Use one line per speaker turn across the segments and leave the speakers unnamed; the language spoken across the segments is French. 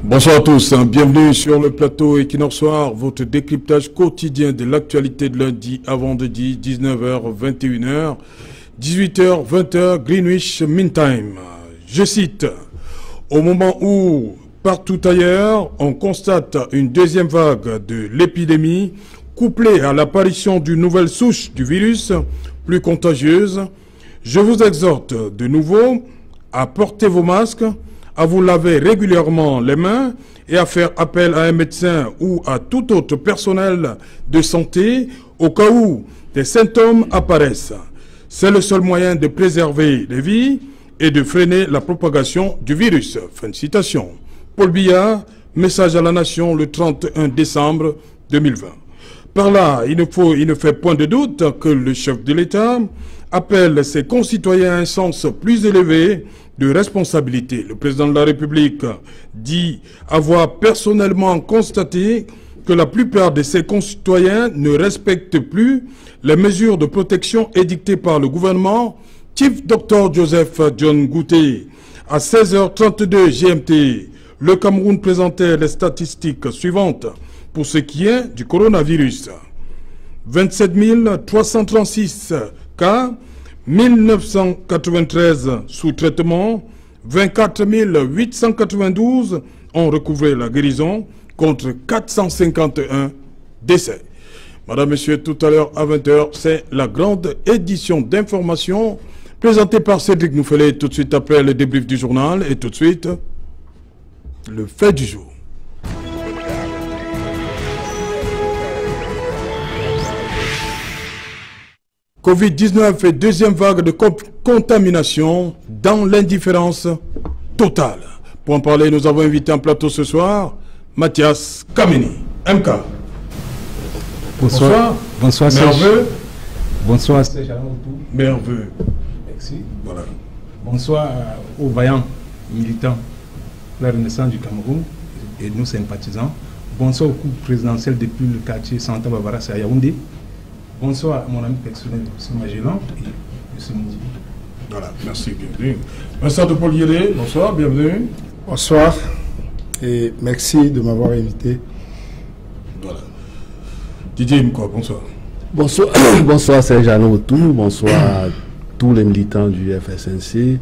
Bonsoir à tous, bienvenue sur le plateau Equinox Soir, votre décryptage quotidien de l'actualité de lundi à vendredi, 19h, 21h, 18h, 20h, Greenwich Mean Time. Je cite, au moment où, partout ailleurs, on constate une deuxième vague de l'épidémie, couplée à l'apparition d'une nouvelle souche du virus, plus contagieuse, je vous exhorte de nouveau à porter vos masques, à vous laver régulièrement les mains et à faire appel à un médecin ou à tout autre personnel de santé au cas où des symptômes apparaissent. C'est le seul moyen de préserver les vies et de freiner la propagation du virus. Fin de citation. Paul Biya, message à la nation le 31 décembre 2020. Par là, il ne fait point de doute que le chef de l'État appelle ses concitoyens à un sens plus élevé de responsabilité. Le président de la République dit avoir personnellement constaté que la plupart de ses concitoyens ne respectent plus les mesures de protection édictées par le gouvernement. Chief Dr Joseph John Gouté, à 16h32 GMT, le Cameroun présentait les statistiques suivantes pour ce qui est du coronavirus. 27 336 cas, 1993 sous traitement, 24 892 ont recouvré la guérison contre 451 décès. Madame, Monsieur, tout à l'heure à 20h, c'est la grande édition d'information présentée par Cédric Noufelet tout de suite après le débrief du journal et tout de suite le fait du jour. Covid-19 et deuxième vague de contamination dans l'indifférence totale. Pour en parler, nous avons invité en plateau ce soir Mathias Kameni. MK.
Bonsoir. Bonsoir,
Merveilleux.
Bonsoir,
Merveilleux.
Merci.
Voilà.
Bonsoir aux vaillants militants de la Renaissance du Cameroun et nous sympathisants. Bonsoir au couple présidentiel depuis le quartier Santa Barbara, c'est à Yaoundé. Bonsoir à mon ami personnel, M. Magellan et M. Moudi.
Voilà, merci, bienvenue. Vincent de Paul Yéré, bonsoir, bienvenue.
Bonsoir et merci de m'avoir invité.
Voilà. Didier Mko, bonsoir.
Bonsoir, bonsoir Serge-Alain Autou, bonsoir à tous les militants du FSNC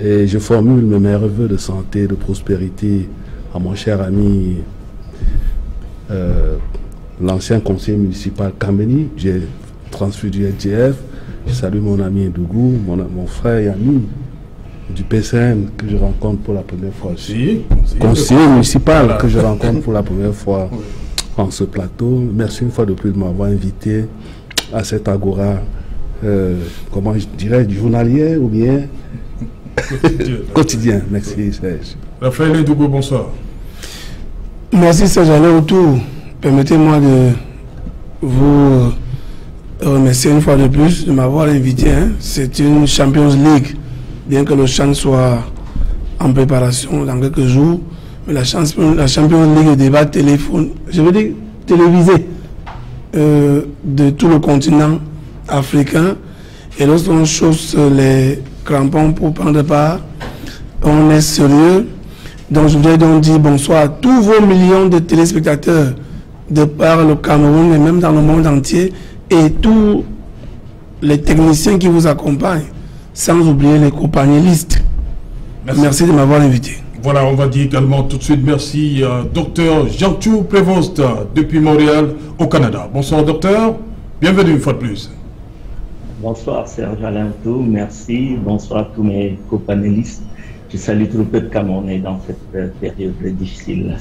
et je formule mes meilleurs vœux de santé et de prospérité à mon cher ami l'ancien conseiller municipal Kameni. J'ai transféré du LGF. Je salue mon ami Ndougou, mon frère et ami du PCM que je rencontre pour la première fois. Conseiller municipal, voilà, que je rencontre pour la première fois en ce plateau. Merci une fois de plus de m'avoir invité à cette agora, comment je dirais, journalier ou bien quotidien. Merci Serge.
Raphaël Ndougou, bonsoir.
Merci Serge-Alain Autou. Permettez-moi de vous remercier une fois de plus de m'avoir invité. C'est une Champions League, bien que le CHAN soit en préparation dans quelques jours. Mais la Champions League est débat télévisé de tout le continent africain. Et lorsqu'on chausse les crampons pour prendre part, on est sérieux. Donc je voudrais donc dire bonsoir à tous vos millions de téléspectateurs de par le Cameroun et même dans le monde entier, et tous les techniciens qui vous accompagnent, sans oublier les co-panélistes. Merci de m'avoir invité.
Voilà, on va dire également tout de suite merci Dr Jean-Chou Prévost depuis Montréal au Canada. Bonsoir docteur, bienvenue une fois de plus.
Bonsoir Serge-Alain Autou, merci. Bonsoir à tous mes co-panélistes. Je salue tout le peuple camerounais dans cette période difficile.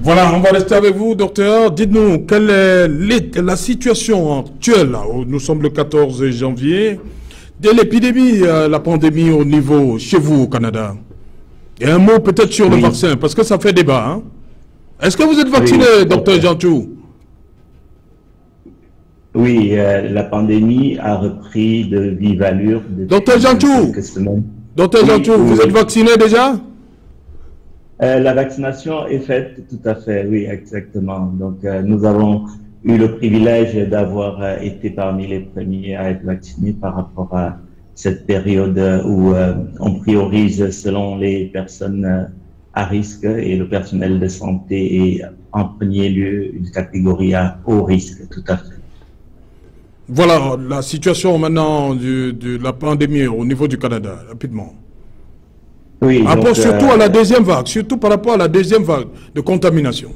Voilà, on va rester avec vous, docteur. Dites-nous, quelle est la situation actuelle, où nous sommes le 14 janvier, de l'épidémie, la pandémie au niveau chez vous au Canada? Et un mot peut-être sur le vaccin, parce que ça fait débat. Hein? Est-ce que vous êtes vacciné, docteur Jean-Chou?
Oui, la pandémie a repris de vive allure.
Docteur Jean-Chou, docteur Jean-Chou, vous êtes vacciné déjà?
La vaccination est faite, tout à fait, oui, exactement. Donc, nous avons eu le privilège d'avoir été parmi les premiers à être vaccinés par rapport à cette période où on priorise selon les personnes à risque et le personnel de santé est en premier lieu une catégorie à haut risque, tout à fait.
Voilà la situation maintenant de la pandémie au niveau du Canada, rapidement.
Oui, donc,
surtout à la deuxième vague, surtout par rapport à la deuxième vague de contamination.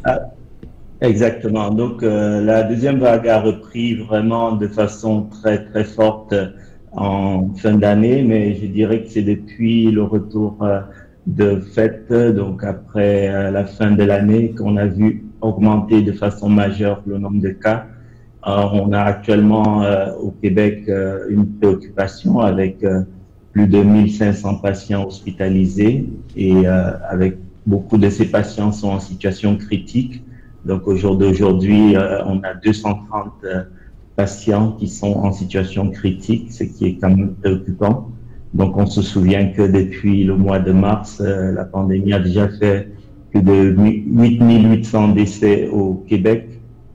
Exactement. Donc, la deuxième vague a repris vraiment de façon très, très forte en fin d'année, mais je dirais que c'est depuis le retour de fête, donc après la fin de l'année, qu'on a vu augmenter de façon majeure le nombre de cas. On a actuellement au Québec une préoccupation avec plus de 1500 patients hospitalisés et avec beaucoup de ces patients sont en situation critique. Donc au jour d'aujourd'hui, on a 230 patients qui sont en situation critique, ce qui est quand même préoccupant. Donc on se souvient que depuis le mois de mars, la pandémie a déjà fait plus de 8800 décès au Québec.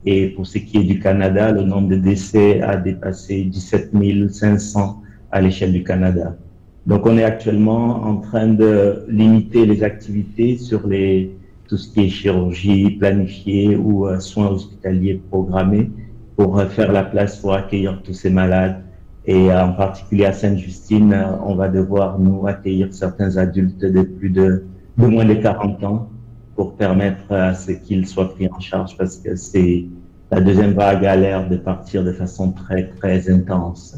Et pour ce qui est du Canada, le nombre de décès a dépassé 17 500 à l'échelle du Canada. Donc on est actuellement en train de limiter les activités sur tout ce qui est chirurgie planifiée ou soins hospitaliers programmés pour faire la place pour accueillir tous ces malades. Et en particulier à Sainte-Justine, on va devoir nous accueillir certains adultes de moins de 40 ans pour permettre à ce qu'ils soient pris en charge parce que la deuxième vague a l'air de partir de façon très, très intense.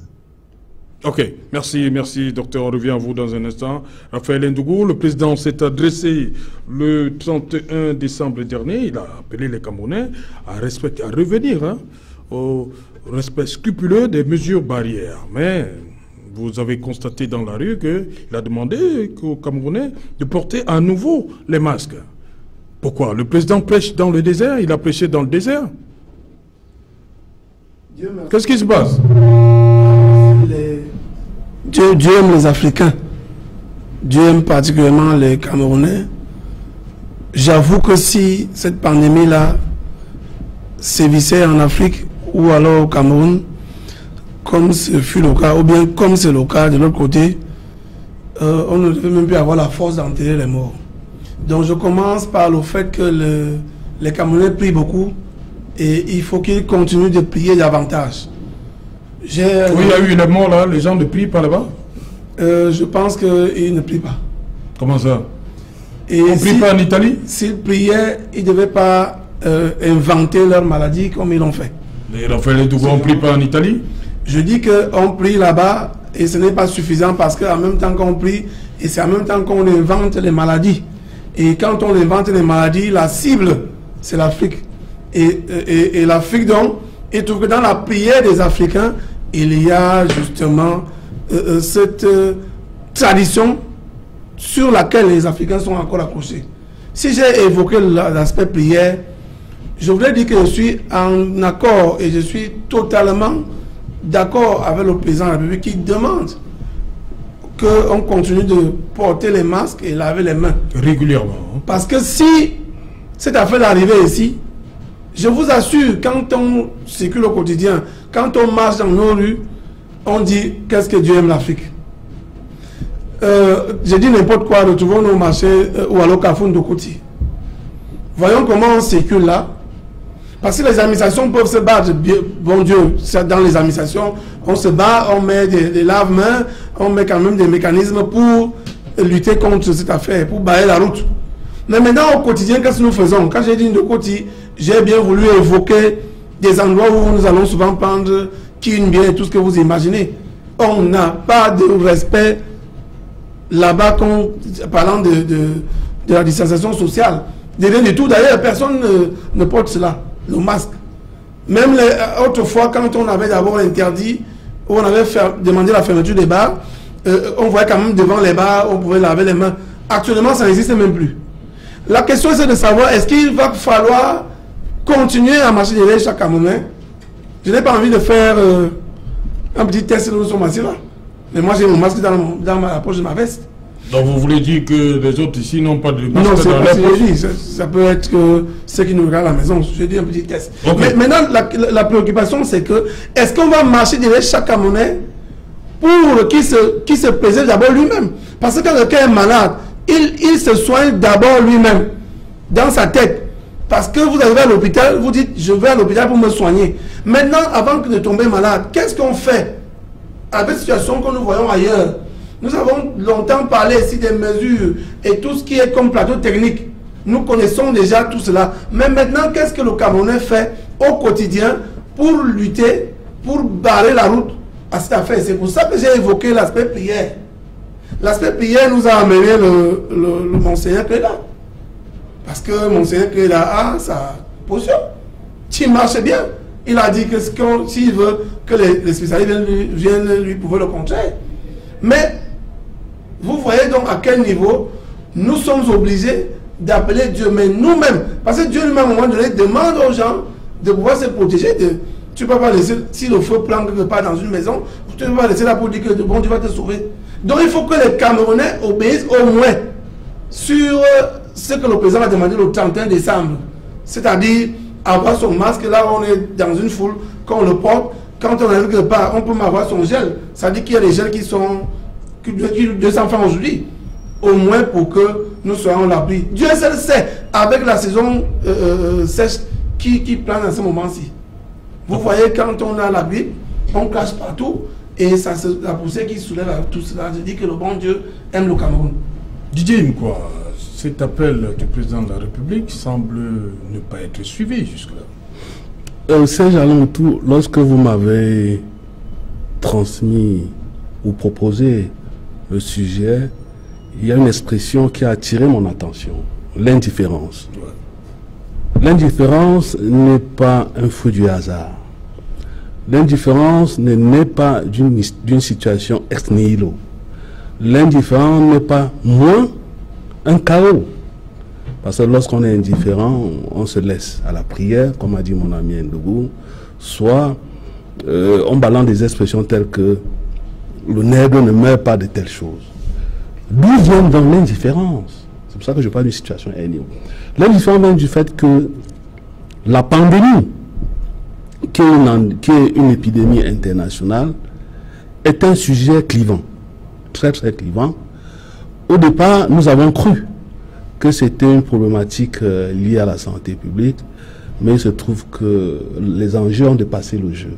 Ok, merci, docteur. On revient à vous dans un instant. Raphaël Ndougou, le président s'est adressé le 31 décembre dernier. Il a appelé les Camerounais à revenir au respect scrupuleux des mesures barrières. Mais vous avez constaté dans la rue qu'il a demandé aux Camerounais de porter à nouveau les masques. Pourquoi? Le président prêche dans le désert, il a prêché dans le désert. Qu'est-ce qui se passe?
Dieu aime les Africains. Dieu aime particulièrement les Camerounais. J'avoue que si cette pandémie-là sévissait en Afrique ou alors au Cameroun, comme ce fut le cas, ou bien comme c'est le cas de l'autre côté, on ne devait même plus avoir la force d'enterrer les morts. Donc je commence par le fait que les Camerounais prient beaucoup et il faut qu'ils continuent de prier davantage.
Oui, il y a eu les morts là, les gens ne prient pas là-bas?
Je pense qu'ils ne prient pas.
Comment ça? On ne prie pas en Italie? S'ils
priaient, ils ne devaient pas inventer leur maladie comme ils l'ont fait.
Mais Raphaël Ndougou, on ne prie pas en Italie?
Je dis qu'on prie là-bas et ce n'est pas suffisant parce qu'en même temps qu'on prie, et c'est en même temps qu'on invente les maladies. Et quand on invente les maladies, la cible, c'est l'Afrique. Et l'Afrique, donc, il trouve que dans la prière des Africains, il y a justement cette tradition sur laquelle les Africains sont encore accrochés. Si j'ai évoqué l'aspect prière, je voudrais dire que je suis en accord et je suis totalement d'accord avec le président de la République qui demande qu'on continue de porter les masques et laver les mains.
Régulièrement.
Parce que si cette affaire arrivait ici, je vous assure, quand on circule au quotidien, quand on marche dans nos rues, on dit qu'est-ce que Dieu aime l'Afrique. Je dis n'importe quoi, retrouvons-nous au marché ou à l'Okafoun de Kouti. Voyons comment on circule là. Parce que les administrations peuvent se battre, bon Dieu, dans les administrations, on se bat, on met des lave-mains, on met quand même des mécanismes pour lutter contre cette affaire, pour balayer la route. Mais maintenant, au quotidien, qu'est-ce que nous faisons? Quand j'ai dit de Kouti, j'ai bien voulu évoquer des endroits où nous allons souvent prendre Kinbien et tout ce que vous imaginez. On n'a pas de respect là-bas, parlant de la distanciation sociale. De rien du tout. D'ailleurs, personne ne porte cela, le masque. Même autrefois, quand on avait d'abord interdit, où on avait demandé la fermeture des bars, on voyait quand même devant les bars, on pouvait laver les mains. Actuellement, ça n'existe même plus. La question, c'est de savoir, est-ce qu'il va falloir continuer à marcher derrière chaque Camerounais? Je n'ai pas envie de faire un petit test de son masque là. Mais moi, j'ai mon masque dans la poche de ma veste.
Donc vous voulez dire que les autres ici n'ont pas de masque?
Non, c'est pas ce que je dis. Ça peut être que ceux qui nous regardent à la maison. Je dis un petit test. Okay. Mais maintenant, la préoccupation, c'est que est-ce qu'on va marcher derrière chaque Camerounais pour qu'il se préserve d'abord lui-même? Parce que quand quelqu'un est malade, il se soigne d'abord lui-même, dans sa tête. Parce que vous arrivez à l'hôpital, vous dites, je vais à l'hôpital pour me soigner. Maintenant, avant de tomber malade, qu'est-ce qu'on fait avec la situation que nous voyons ailleurs? Nous avons longtemps parlé ici des mesures et tout ce qui est comme plateau technique. Nous connaissons déjà tout cela. Mais maintenant, qu'est-ce que le Camerounais fait au quotidien pour lutter, pour barrer la route à cette affaire? C'est pour ça que j'ai évoqué l'aspect prière. L'aspect prière nous a amené le Monseigneur Cléda. Parce que Monseigneur Cléda a sa position qui marche bien. Il a dit que s'il veut que les spécialistes viennent lui prouver le contraire. Mais vous voyez donc à quel niveau nous sommes obligés d'appeler Dieu, mais nous-mêmes, parce que Dieu lui-même à un moment donné demande aux gens de pouvoir se protéger. Tu ne peux pas laisser, si le feu prend quelque part dans une maison, tu ne peux pas laisser là pour dire que bon Dieu va te sauver. Donc il faut que les Camerounais obéissent au moins sur ce que le président a demandé le 31 décembre. C'est-à-dire avoir son masque, là on est dans une foule, quand on le porte, quand on est quelque part, on peut avoir son gel. Ça dit qu'il y a des gels qui sont 200 francs aujourd'hui, au moins pour que nous soyons à l'abri. Dieu seul sait, avec la saison sèche qui plane dans ce moment-ci. Vous voyez, quand on a l'abri, on cache partout, et ça, la poussée qui soulève tout cela, je dis que le bon Dieu aime le Cameroun.
Didier Mkwa, cet appel du président de la République semble ne pas être suivi jusque-là.
Serge Alantou, lorsque vous m'avez transmis ou proposé le sujet, il y a une expression qui a attiré mon attention, l'indifférence. Ouais. L'indifférence n'est pas un fruit du hasard. L'indifférence ne naît pas d'une situation ex nihilo. L'indifférence n'est pas moins un chaos. Parce que lorsqu'on est indifférent, on se laisse à la prière, comme a dit mon ami Ndougou, soit on balance des expressions telles que le nègre ne meurt pas de telles choses. D'où vient donc l'indifférence? C'est pour ça que je parle d'une situation énième. L'indifférence vient du fait que la pandémie, qui est une épidémie internationale, est un sujet clivant, très très clivant. Au départ, nous avons cru que c'était une problématique liée à la santé publique, mais il se trouve que les enjeux ont dépassé le jeu.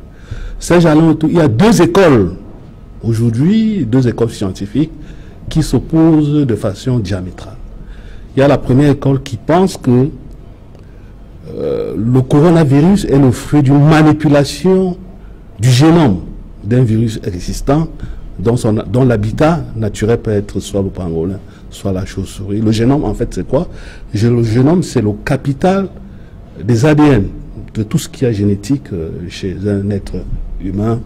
Il y a deux écoles aujourd'hui, deux écoles scientifiques qui s'opposent de façon diamétrale. Il y a la première école qui pense que le coronavirus est le fruit d'une manipulation du génome d'un virus résistant dont l'habitat naturel peut être soit le pangolin, soit la chauve-souris. Le génome, en fait, c'est quoi? Le génome, c'est le capital des ADN, de tout ce qui est génétique chez un être humain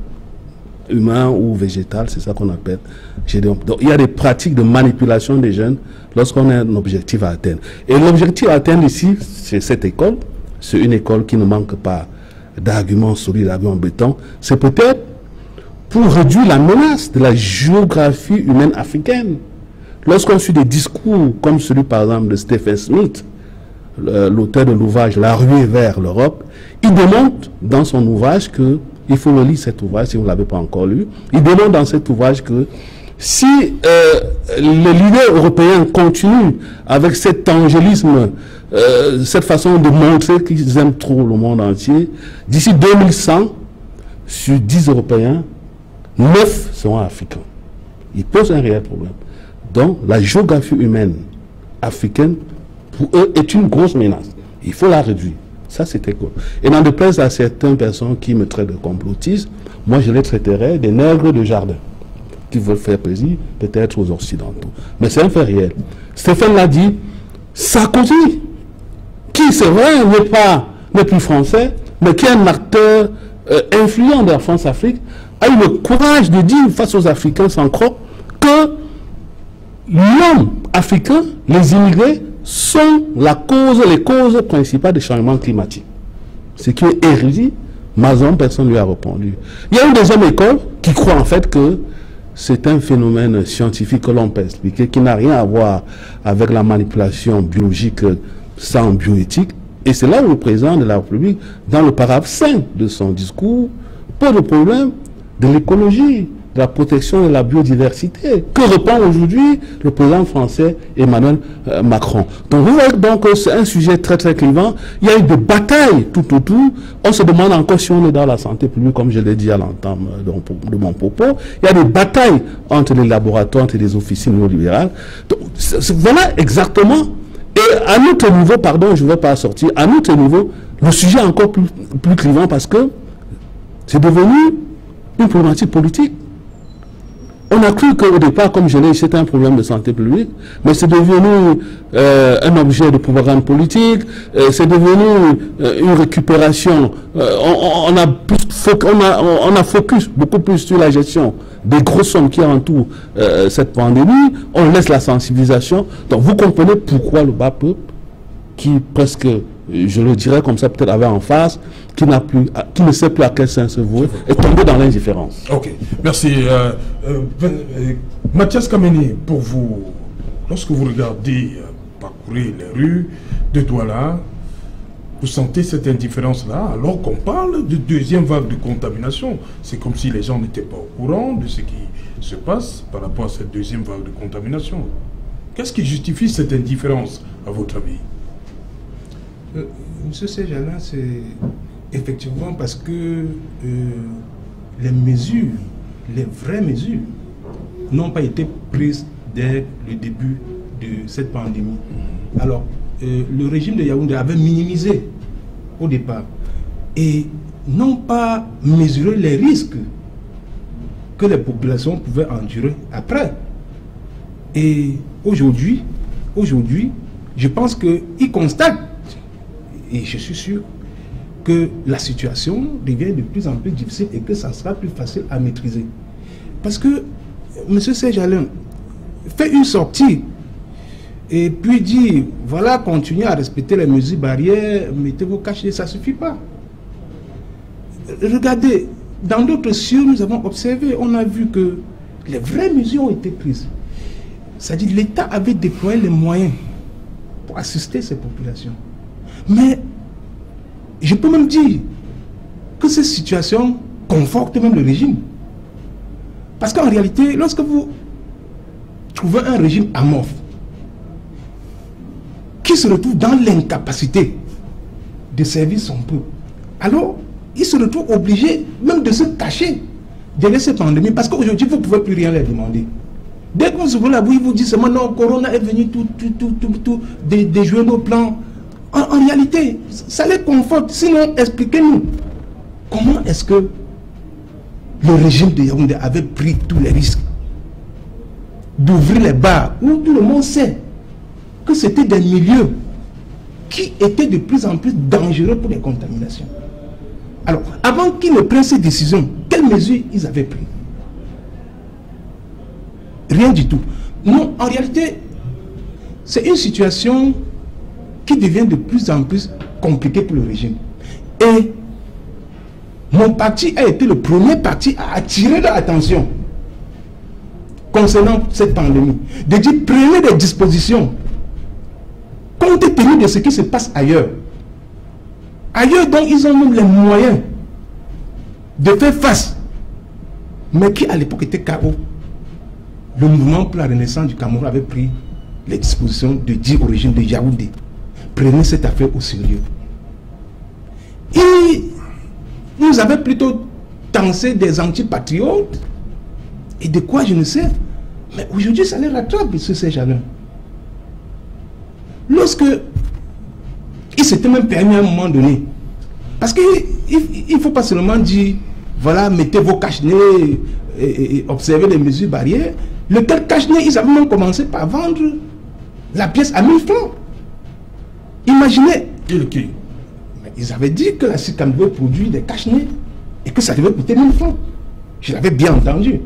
ou végétal, c'est ça qu'on appelle génome. Donc, il y a des pratiques de manipulation des gènes lorsqu'on a un objectif à atteindre. Et l'objectif à atteindre ici, c'est cette école. C'est une école qui ne manque pas d'arguments solides, d'arguments béton. C'est peut-être pour réduire la menace de la géographie humaine africaine. Lorsqu'on suit des discours comme celui par exemple de Stephen Smith, l'auteur de l'ouvrage La ruée vers l'Europe, il démontre dans son ouvrage que, il faut le lire cet ouvrage si vous ne l'avez pas encore lu, il démontre dans cet ouvrage que si les leaders européens continuent avec cet angélisme, cette façon de montrer qu'ils aiment trop le monde entier, d'ici 2100, sur 10 Européens, 9 seront africains. Ils posent un réel problème. Donc, la géographie humaine africaine, pour eux, est une grosse menace. Il faut la réduire. Ça, c'était quoi? Et n'en déplaise à certaines personnes qui me traitent de complotiste, moi, je les traiterais des nègres de jardin, qui veulent faire plaisir, peut-être aux Occidentaux. Mais c'est un fait réel. Stéphane l'a dit, Sarkozy, qui, c'est vrai, n'est plus français, mais qui est un acteur influent de la France-Afrique, a eu le courage de dire face aux Africains sans croc que l'homme africain, les immigrés, sont les causes principales des changements climatiques. Ce qui est érudit, Mazon, personne ne lui a répondu. Il y a une deuxième école qui croit en fait que c'est un phénomène scientifique que l'on peut expliquer, qui n'a rien à voir avec la manipulation biologique sans bioéthique. Et c'est là où le président de la République, dans le paragraphe 5 de son discours, pose le problème de l'écologie, de la protection de la biodiversité que répond aujourd'hui le président français Emmanuel Macron. Donc vous voyez donc que c'est un sujet très très clivant. Il y a eu des batailles tout autour. On se demande encore si on est dans la santé publique, comme je l'ai dit à l'entame de mon propos. Il y a des batailles entre les laboratoires, entre les officines néolibérales. Donc voilà exactement. Et à notre niveau, pardon, je ne vais pas sortir, à notre niveau, le sujet est encore plus clivant parce que c'est devenu une problématique politique. On a cru qu'au départ, comme je l'ai dit, c'était un problème de santé publique, mais c'est devenu un objet de propagande politique, c'est devenu une récupération. On a focus beaucoup plus sur la gestion des grosses sommes qui entourent cette pandémie. On laisse la sensibilisation. Donc vous comprenez pourquoi le bas peuple, qui presque, je le dirais comme ça, peut-être avait en face, qui ne sait plus à quel sens se vouer, est tombé dans l'indifférence.
Ok, merci. Mathias Kameni, pour vous, lorsque vous regardez parcourir les rues de Douala, vous sentez cette indifférence-là, alors qu'on parle de deuxième vague de contamination. C'est comme si les gens n'étaient pas au courant de ce qui se passe par rapport à cette deuxième vague de contamination. Qu'est-ce qui justifie cette indifférence, à votre avis?
Monsieur Sejalin, c'est effectivement parce que les mesures, les vraies mesures, n'ont pas été prises dès le début de cette pandémie. Alors, le régime de Yaoundé avait minimisé au départ et n'ont pas mesuré les risques que les populations pouvaient endurer après. Et aujourd'hui, je pense qu'ils constatent, et je suis sûr, que la situation devient de plus en plus difficile et que ça sera plus facile à maîtriser. Parce que M. Sejalin fait une sortie et puis dit, voilà, continuez à respecter les mesures barrières, mettez vos cachets, ça ne suffit pas. Regardez, dans d'autres cieux, nous avons observé, on a vu que les vraies mesures ont été prises. C'est-à-dire l'État avait déployé les moyens pour assister ces populations. Mais je peux même dire que cette situation conforte même le régime. Parce qu'en réalité, lorsque vous trouvez un régime amorphe, qui se retrouve dans l'incapacité de servir son peuple, alors il se retrouve obligé même de se cacher derrière cette pandémie, parce qu'aujourd'hui, vous ne pouvez plus rien leur demander. Dès que vous ouvrez la bouche, ils vous disent seulement non, Corona est venu tout déjouer nos plans. En réalité, ça les conforte. Sinon, expliquez-nous, comment est-ce que le régime de Yaoundé avait pris tous les risques d'ouvrir les bars où tout le monde sait que c'était des milieux qui étaient de plus en plus dangereux pour les contaminations. Alors, avant qu'ils ne prennent ces décisions, quelles mesures ils avaient prises? Rien du tout. Non, en réalité, c'est une situation qui devient de plus en plus compliquée pour le régime. Et mon parti a été le premier parti à attirer leur attention concernant cette pandémie. De dire, prenez des dispositions compte tenu de ce qui se passe ailleurs. Ailleurs, donc, ils ont même les moyens de faire face. Mais qui, à l'époque, était KO. Le mouvement pour la renaissance du Cameroun avait pris les dispositions de dire au régime de Yaoundé, prenez cette affaire au sérieux. Et nous avons plutôt tensé des antipatriotes et de quoi je ne sais. Mais aujourd'hui, ça les rattrape, sur ces jalons. Lorsque il s'était même permis à un moment donné, parce qu'il ne faut pas seulement dire, voilà, mettez vos cache-nez et observez les mesures barrières. Lequel cache-nez, ils avaient même commencé par vendre la pièce à 1000 francs. Imaginez. Ils avaient dit que la SICAM devait produire des cache-nez et que ça devait coûter 1000 francs. Je l'avais bien entendu.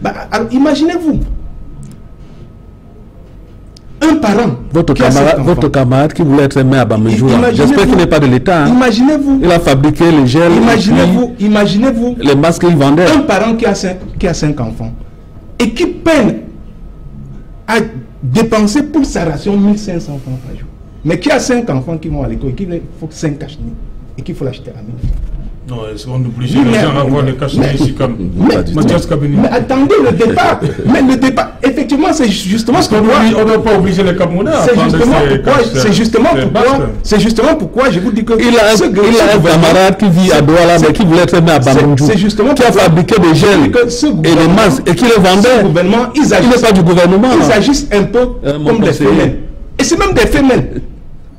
Alors imaginez-vous. Un parent.
Votre camarade qui voulait être maire à Bamejura. J'espère qu'il n'est pas de l'État. Hein.
Imaginez-vous.
Il a fabriqué les gels.
Imaginez-vous.
Les masques qu'il vendait.
Un parent qui a 5 enfants et qui peine à dépenser pour sa ration 1500 francs par jour. Mais qui a 5 enfants qui vont à l'école et qu'il faut 5 cache-nez et qu'il faut l'acheter à 1000 francs.
Non, est-ce qu'on oblige les gens à avoir les cachets ici comme Mathias Kabini?
Mais attendez, le débat. Mais le débat, effectivement, c'est justement ce qu'on doit.
On ne doit pas obliger les Camerounais à prendre
c'est justement pourquoi je vous dis que.
Il a un camarade qui vit à Douala, mais qui voulait être né à Bamandjou.
C'est justement
qui a fabriqué des gels et des masques et qui les vendait. Il n'est pas du gouvernement.
Ils agissent un peu comme des femelles. Et c'est même des femelles.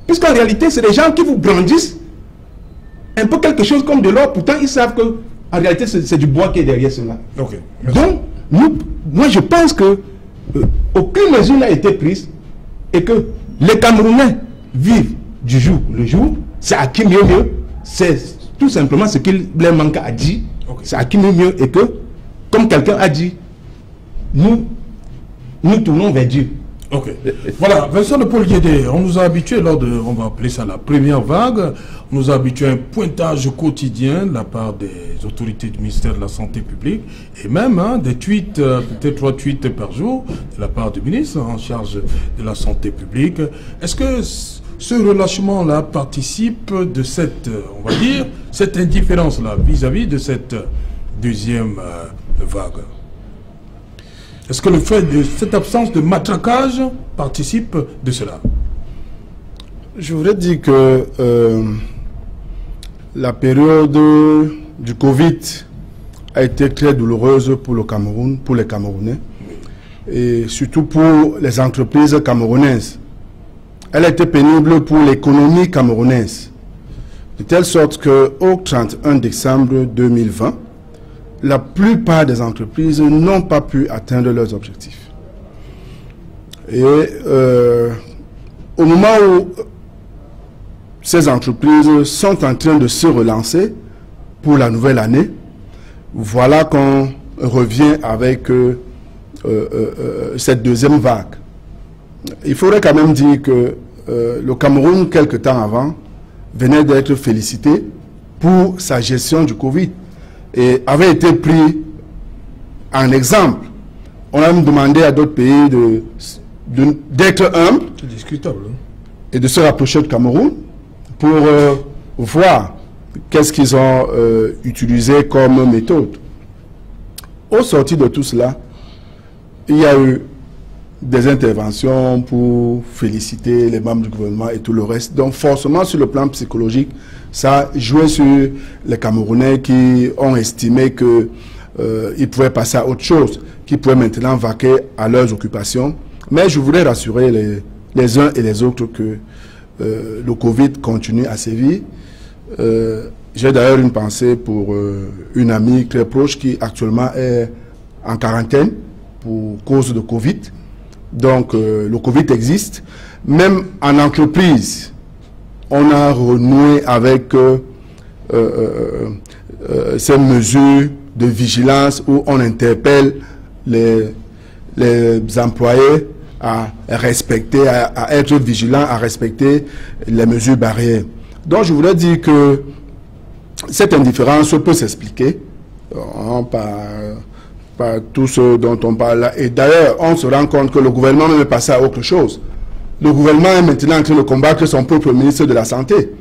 Puisqu'en réalité, c'est des gens qui vous brandissent un peu quelque chose comme de l'or. Pourtant, ils savent que en réalité, c'est du bois qui est derrière cela.
Okay,
donc, moi, je pense que aucune mesure n'a été prise et que les Camerounais vivent du jour le jour. C'est à qui mieux mieux. C'est tout simplement ce qu'il leur manque à dire. Okay. C'est à qui mieux mieux et que, comme quelqu'un a dit, nous tournons vers Dieu.
Ok. Voilà, Vincent de Paul Guédé, on nous a habitués lors de, on va appeler ça la première vague, on nous a habitués à un pointage quotidien de la part des autorités du ministère de la Santé publique et même des tweets, peut-être 3 tweets par jour de la part du ministre en charge de la Santé publique. Est-ce que ce relâchement-là participe de cette, on va dire, cette indifférence-là vis-à-vis de cette deuxième vague? Est-ce que le fait de cette absence de matraquage participe de cela?
Je voudrais dire que la période du Covid a été très douloureuse pour le Cameroun, pour les Camerounais, et surtout pour les entreprises camerounaises. Elle a été pénible pour l'économie camerounaise, de telle sorte qu'au 31 décembre 2020, la plupart des entreprises n'ont pas pu atteindre leurs objectifs. Et au moment où ces entreprises sont en train de se relancer pour la nouvelle année, voilà qu'on revient avec cette deuxième vague. Il faudrait quand même dire que le Cameroun, quelque temps avant, venait d'être félicité pour sa gestion du Covid et avait été pris en exemple. On a demandé à d'autres pays d'être humbles et de se rapprocher du Cameroun pour voir qu'est-ce qu'ils ont utilisé comme méthode. Au sortir de tout cela, il y a eu des interventions pour féliciter les membres du gouvernement et tout le reste. Donc forcément, sur le plan psychologique, ça jouait sur les Camerounais qui ont estimé qu'ils pouvaient passer à autre chose, qu'ils pouvaient maintenant vaquer à leurs occupations. Mais je voudrais rassurer les uns et les autres que le Covid continue à sévir. J'ai d'ailleurs une pensée pour une amie très proche qui actuellement est en quarantaine pour cause de Covid. Donc le Covid existe. Même en entreprise, on a renoué avec ces mesures de vigilance où on interpelle les employés à respecter, à être vigilants, à respecter les mesures barrières. Donc je voudrais dire que cette indifférence peut s'expliquer par tout ce dont on parle là. Et d'ailleurs, on se rend compte que le gouvernement même est passé à autre chose. Le gouvernement est maintenant en train de combattre son propre ministre de la Santé.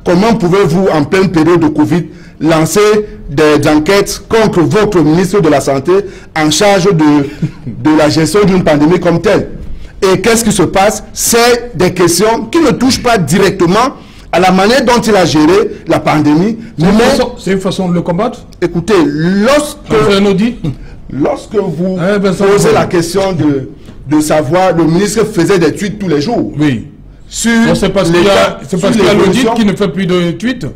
Comment pouvez-vous, en pleine période de Covid, lancer des enquêtes contre votre ministre de la Santé en charge de la gestion d'une pandémie comme telle? Et qu'est-ce qui se passe? C'est des questions qui ne touchent pas directement à la manière dont il a géré la pandémie.
C'est une façon de le combattre?
Écoutez, lorsque vous posez la question de savoir, le ministre faisait des tweets tous les jours.
Oui.
C'est parce qu'il y
a l'audit qui ne fait plus de tweets.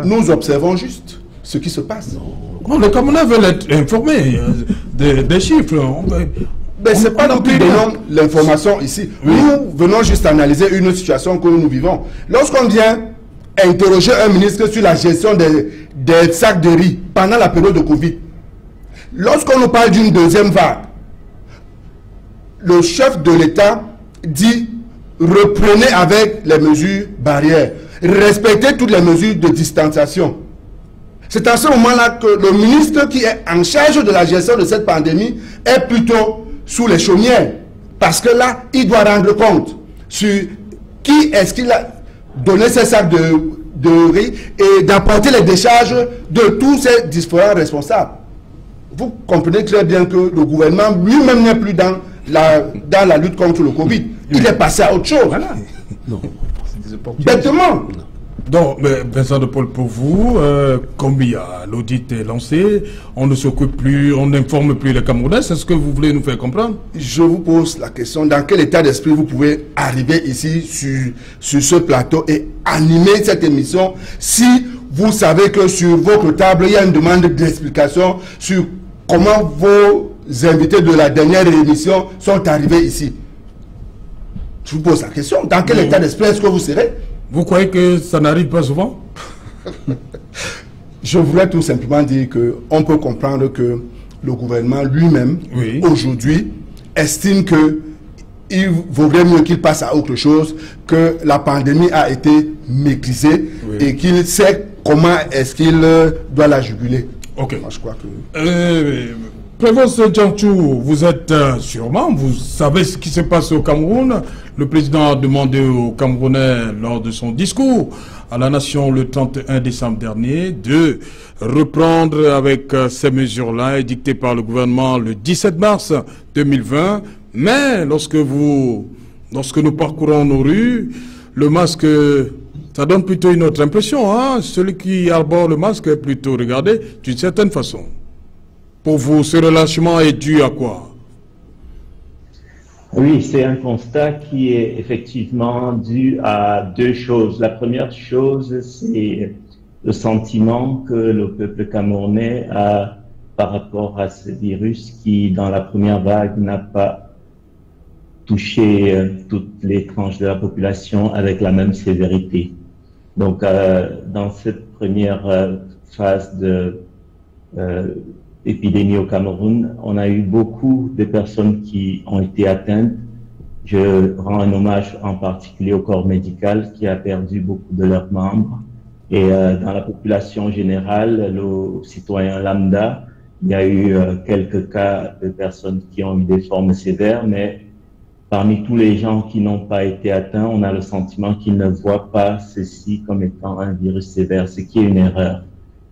Nous observons juste ce qui se passe.
Non, les Camerounais veulent être informés des chiffres.
Mais ce n'est pas nous qui donnons l'information ici. Oui. Nous venons juste analyser une situation que nous vivons. Lorsqu'on vient interroger un ministre sur la gestion des sacs de riz pendant la période de Covid, lorsqu'on nous parle d'une deuxième vague, le chef de l'État dit reprenez avec les mesures barrières, respectez toutes les mesures de distanciation. C'est à ce moment-là que le ministre qui est en charge de la gestion de cette pandémie est plutôt sous les chaumières. Parce que là, il doit rendre compte sur qui est-ce qu'il a donné ces sacs
de riz et d'apporter les décharges de tous ces différents responsables. Vous comprenez très bien que le gouvernement lui-même n'est plus dans la lutte contre le Covid. Il est passé à autre chose.
Voilà.
Non.
Bêtement.
Donc, Vincent de Paul, pour vous, comme l'audit est lancé, on ne s'occupe plus, on n'informe plus les Camerounais, c'est ce que vous voulez nous faire comprendre?
Je vous pose la question, dans quel état d'esprit vous pouvez arriver ici sur ce plateau et animer cette émission si vous savez que sur votre table, il y a une demande d'explication sur comment vos invités de la dernière émission sont arrivés ici? Je vous pose la question, dans quel état d'esprit est-ce que vous serez?
Vous croyez que ça n'arrive pas souvent?
Je voudrais tout simplement dire qu'on peut comprendre que le gouvernement lui-même, aujourd'hui, estime qu'il vaudrait mieux qu'il passe à autre chose, que la pandémie a été maîtrisée et qu'il sait comment est-ce qu'il doit la juguler.
Ok.
Moi, je crois que...
Prévost Djanchou, vous êtes sûrement, vous savez ce qui se passe au Cameroun. Le président a demandé aux Camerounais lors de son discours à la nation le 31 décembre dernier de reprendre avec ces mesures-là édictées par le gouvernement le 17 mars 2020. Mais lorsque nous parcourons nos rues, le masque, ça donne plutôt une autre impression. Hein? Celui qui arbore le masque est plutôt regardé d'une certaine façon. Pour vous, ce relâchement est dû à quoi?
Oui, c'est un constat qui est effectivement dû à deux choses. La première chose, c'est le sentiment que le peuple camerounais a par rapport à ce virus qui, dans la première vague, n'a pas touché toutes les tranches de la population avec la même sévérité. Donc, dans cette première phase de épidémie au Cameroun, on a eu beaucoup de personnes qui ont été atteintes. Je rends un hommage en particulier au corps médical qui a perdu beaucoup de leurs membres. Et dans la population générale, le citoyen lambda, il y a eu quelques cas de personnes qui ont eu des formes sévères, mais parmi tous les gens qui n'ont pas été atteints, on a le sentiment qu'ils ne voient pas ceci comme étant un virus sévère, ce qui est une erreur.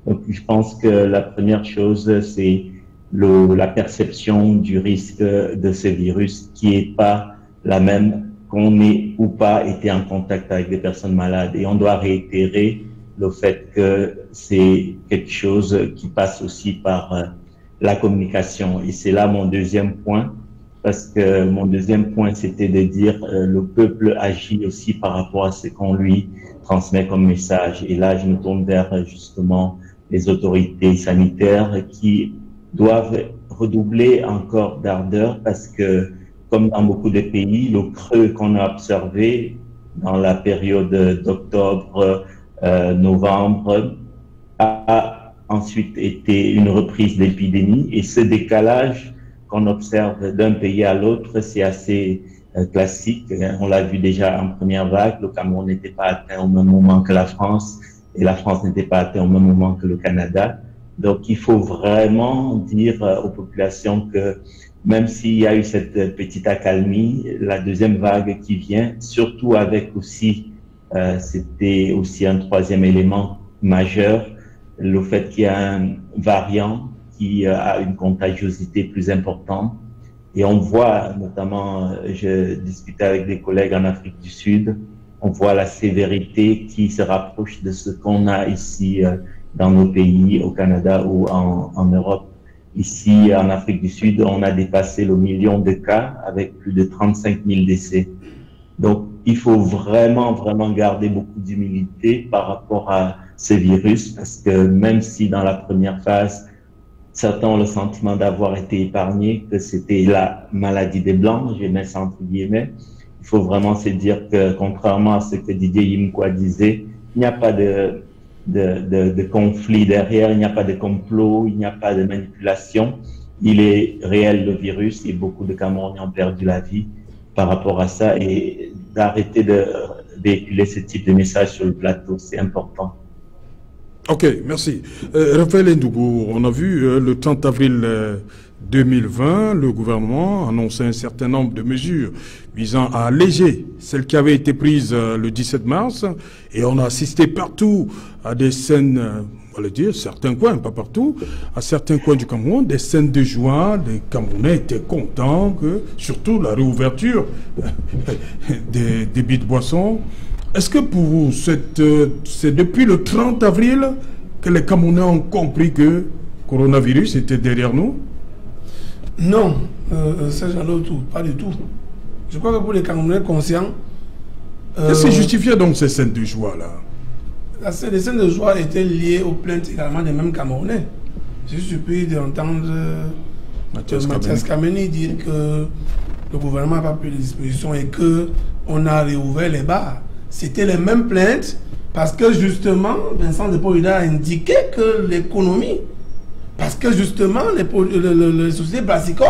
Donc, je pense que la première chose, c'est la perception du risque de ce virus qui est pas la même qu'on ait ou pas été en contact avec des personnes malades. Et on doit réitérer le fait que c'est quelque chose qui passe aussi par la communication. Et c'est là mon deuxième point, parce que mon deuxième point, c'était de dire le peuple agit aussi par rapport à ce qu'on lui transmet comme message. Et là, je me tourne vers justement les autorités sanitaires qui doivent redoubler encore d'ardeur parce que, comme dans beaucoup de pays, le creux qu'on a observé dans la période d'octobre, novembre, a ensuite été une reprise de l'épidémie. Et ce décalage qu'on observe d'un pays à l'autre, c'est assez classique. On l'a vu déjà en première vague, le Cameroun n'était pas atteint au même moment que la France. Et la France n'était pas atteinte au même moment que le Canada. Donc, il faut vraiment dire aux populations que même s'il y a eu cette petite accalmie, la deuxième vague qui vient, surtout avec aussi, c'était aussi un troisième élément majeur, le fait qu'il y a un variant qui a une contagiosité plus importante. Et on voit, notamment, je discutais avec des collègues en Afrique du Sud, on voit la sévérité qui se rapproche de ce qu'on a ici dans nos pays, au Canada ou en Europe. Ici, en Afrique du Sud, on a dépassé le 1 million de cas avec plus de 35 000 décès. Donc, il faut vraiment, vraiment garder beaucoup d'humilité par rapport à ce virus parce que même si dans la première phase, certains ont le sentiment d'avoir été épargnés, que c'était la maladie des Blancs, je mets ça entre guillemets, il faut vraiment se dire que, contrairement à ce que Didier Yimkwa disait, il n'y a pas de conflit derrière, il n'y a pas de complot, il n'y a pas de manipulation. Il est réel, le virus, et beaucoup de Camerounais ont perdu la vie par rapport à ça. Et d'arrêter de véhiculer ce type de message sur le plateau, c'est important.
Ok, merci. Raphaël Ndougou, on a vu le 30 avril 2020, le gouvernement annonçait un certain nombre de mesures visant à alléger celles qui avaient été prises le 17 mars, et on a assisté partout à des scènes, on va le dire, certains coins, pas partout, à certains coins du Cameroun, des scènes de joie, les Camerounais étaient contents que, surtout la réouverture des débits de boissons. Est-ce que pour vous, c'est depuis le 30 avril que les Camerounais ont compris que le coronavirus était derrière nous?
Non, c'est genre tout, pas du tout. Je crois que pour les Camerounais conscients...
Qu'est-ce qui justifiait donc ces scènes de joie-là?
Les scènes de joie étaient liées aux plaintes également des mêmes Camerounais. Je suis surpris d'entendre Mathias Kameni dire que le gouvernement n'a pas pris les dispositions et qu'on a réouvert les bars. C'était les mêmes plaintes parce que justement, Vincent de Paul-Ida a indiqué que l'économie, parce que justement, les sociétés brassicoles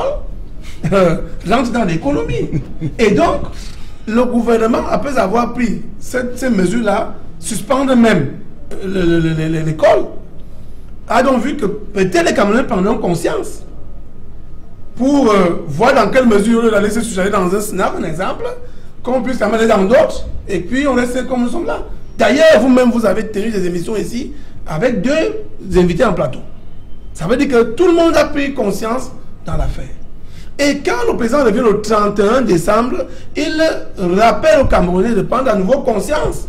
rentrent dans l'économie. Et donc, le gouvernement, après avoir pris ces mesures-là, suspendre même l'école, a donc vu que peut-être les Camerounais prendront conscience pour voir dans quelle mesure la laisser suggérer dans un SNAP, un exemple, qu'on puisse amener dans d'autres, et puis on reste comme nous sommes là. D'ailleurs, vous-même, vous avez tenu des émissions ici avec 2 invités en plateau. Ça veut dire que tout le monde a pris conscience dans l'affaire. Et quand le président revient le 31 décembre, il rappelle aux Camerounais de prendre à nouveau conscience.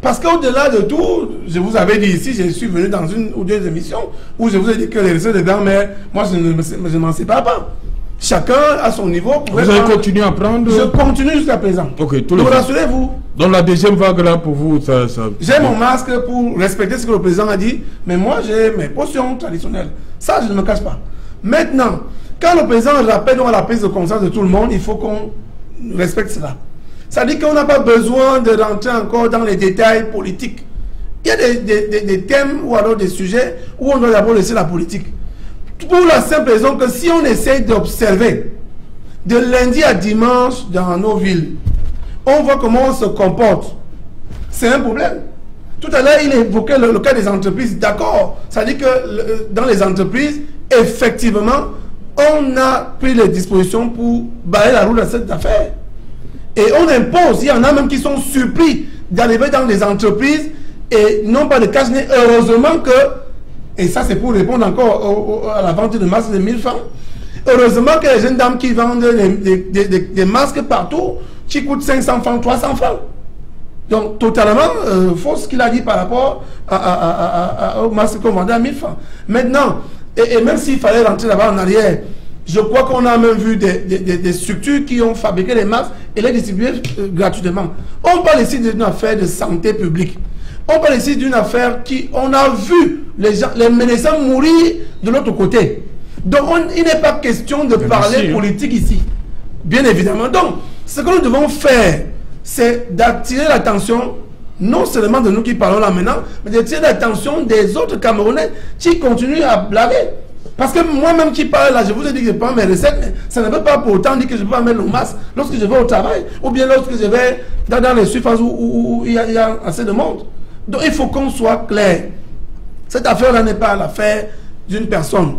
Parce qu'au-delà de tout, je vous avais dit ici, je suis venu dans 1 ou 2 émissions où je vous ai dit que les recettes de grand-mère, moi je ne m'en sépare pas. Chacun à son niveau.
Vous avez continué à prendre?
Je continue jusqu'à présent.
Ok,
donc rassurez-vous.
Dans la deuxième vague là, pour vous, ça...
J'ai mon masque pour respecter ce que le président a dit, mais moi j'ai mes potions traditionnelles. Ça, je ne me cache pas. Maintenant, quand le président rappelle donc à la prise de conscience de tout le monde, il faut qu'on respecte cela. Ça dit qu'on n'a pas besoin de rentrer encore dans les détails politiques. Il y a des thèmes ou alors des sujets où on doit d'abord laisser la politique. Pour la simple raison que si on essaye d'observer de lundi à dimanche dans nos villes, on voit comment on se comporte. C'est un problème. Tout à l'heure, il évoquait le cas des entreprises. D'accord. Ça dit que dans les entreprises, effectivement, on a pris les dispositions pour balayer la route à cette affaire. Et on impose, il y en a même qui sont surpris d'arriver dans les entreprises et non pas de cache-nez. Heureusement que, et ça c'est pour répondre encore à la vente de masques de 1000 francs, heureusement que les jeunes dames qui vendent des masques partout, qui coûtent 500 francs, 300 francs. Donc totalement faux ce qu'il a dit par rapport aux masques qu'on vendait à 1000 francs. Maintenant, et même s'il fallait rentrer là-bas en arrière, je crois qu'on a même vu des structures qui ont fabriqué les masques et les distribué gratuitement. On parle ici d'une affaire de santé publique. On parle ici d'une affaire qui, on a vu les médecins mourir de l'autre côté. Donc il n'est pas question de parler politique ici. Bien évidemment. Donc, ce que nous devons faire, c'est d'attirer l'attention, non seulement de nous qui parlons là maintenant, mais d'attirer l'attention des autres Camerounais qui continuent à blaguer. Parce que moi-même qui parle là, je vous ai dit que je prends mes recettes, mais ça ne veut pas pour autant dire que je peux pas mettre le masque lorsque je vais au travail, ou bien lorsque je vais dans les surfaces où il y a assez de monde. Donc il faut qu'on soit clair. Cette affaire-là n'est pas l'affaire d'une personne.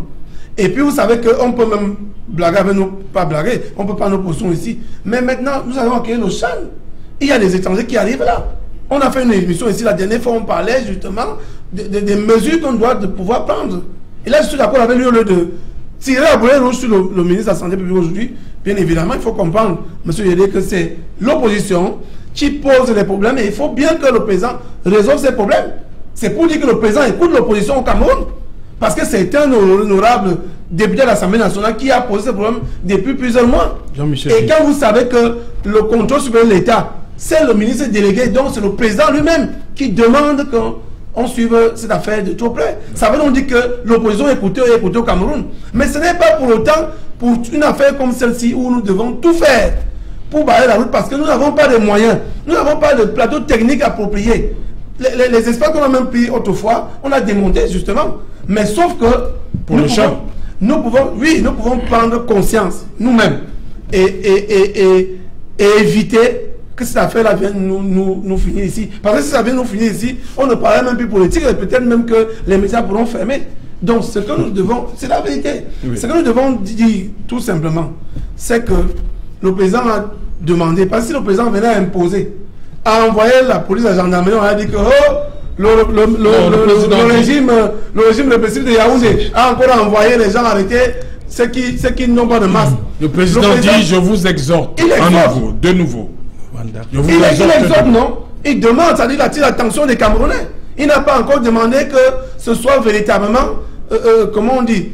Et puis vous savez qu'on peut même blaguer avec nous, pas blaguer, on peut prendre nos positions ici. Mais maintenant, nous allons accueillir nos chaînes. Il y a des étrangers qui arrivent là. On a fait une émission ici, la dernière fois, on parlait justement des mesures qu'on doit pouvoir prendre. Et là, je suis d'accord avec lui, au lieu de tirer à boulet rouge sur le ministre de la Santé publique aujourd'hui. Bien évidemment, il faut comprendre, M. Yédé, que c'est l'opposition qui pose les problèmes et il faut bien que le président résolve ces problèmes. C'est pour dire que le président écoute l'opposition au Cameroun. Parce que c'est un honorable député de l'Assemblée nationale qui a posé ce problème depuis plusieurs mois. Et quand vous savez que le contrôle supérieur de l'État, c'est le ministre délégué, donc c'est le président lui-même qui demande qu'on suive cette affaire de trop près. Ça veut donc dire que l'opposition est écoutée au Cameroun. Mais ce n'est pas pour autant pour une affaire comme celle-ci où nous devons tout faire pour barrer la route parce que nous n'avons pas de moyens. Nous n'avons pas de plateau technique approprié. Les espaces qu'on a même pris autrefois, on a démonté justement. Mais sauf que nous pouvons prendre conscience nous-mêmes et éviter que cette affaire-là vienne nous finir ici. Parce que si ça vient nous finir ici, on ne parlerait même plus politique et peut-être même que les médias pourront fermer. Donc ce que nous devons, c'est la vérité. Oui. Ce que nous devons dire tout simplement, c'est que le président a demandé, parce que si le président venait à imposer, à envoyer la police à la gendarmerie, on a dit que le régime répressif de Yaoundé a encore envoyé les gens arrêter ceux qui n'ont pas de masque.
Le président dit, je vous exhorte, de nouveau.
Il exhorte, non? Il demande, c'est-à-dire il attire l'attention des Camerounais. Il n'a pas encore demandé que ce soit véritablement, comment on dit,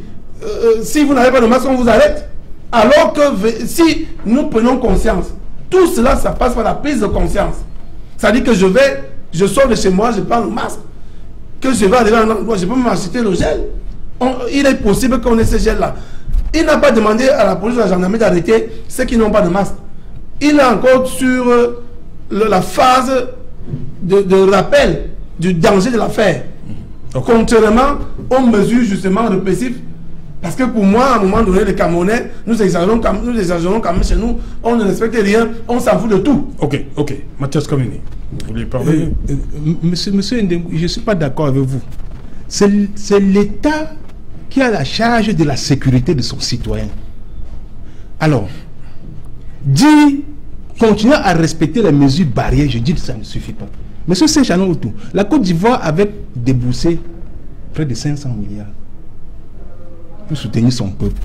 si vous n'avez pas de masque, on vous arrête. Alors que si nous prenons conscience, tout cela, ça passe par la prise de conscience. C'est-à-dire que je sors de chez moi, je prends le masque, que je vais arriver à un endroit, je peux m'acheter le gel. Il est possible qu'on ait ce gel-là. Il n'a pas demandé à la police ou à la gendarmerie d'arrêter ceux qui n'ont pas de masque. Il est encore sur la phase de rappel du danger de l'affaire. Contrairement aux mesures justement répressives. Parce que pour moi, à un moment donné, les Camerounais, nous exagérons quand même chez nous, on ne respecte rien, on s'en fout de tout.
Ok. Mathias Kameni, vous voulez parler?
Monsieur Ndengou, je ne suis pas d'accord avec vous. C'est l'État qui a la charge de la sécurité de son citoyen. Alors, continuer à respecter les mesures barrières, je dis que ça ne suffit pas. Monsieur Séchanon Outou, la Côte d'Ivoire avait déboursé près de 500 milliards pour soutenir son peuple.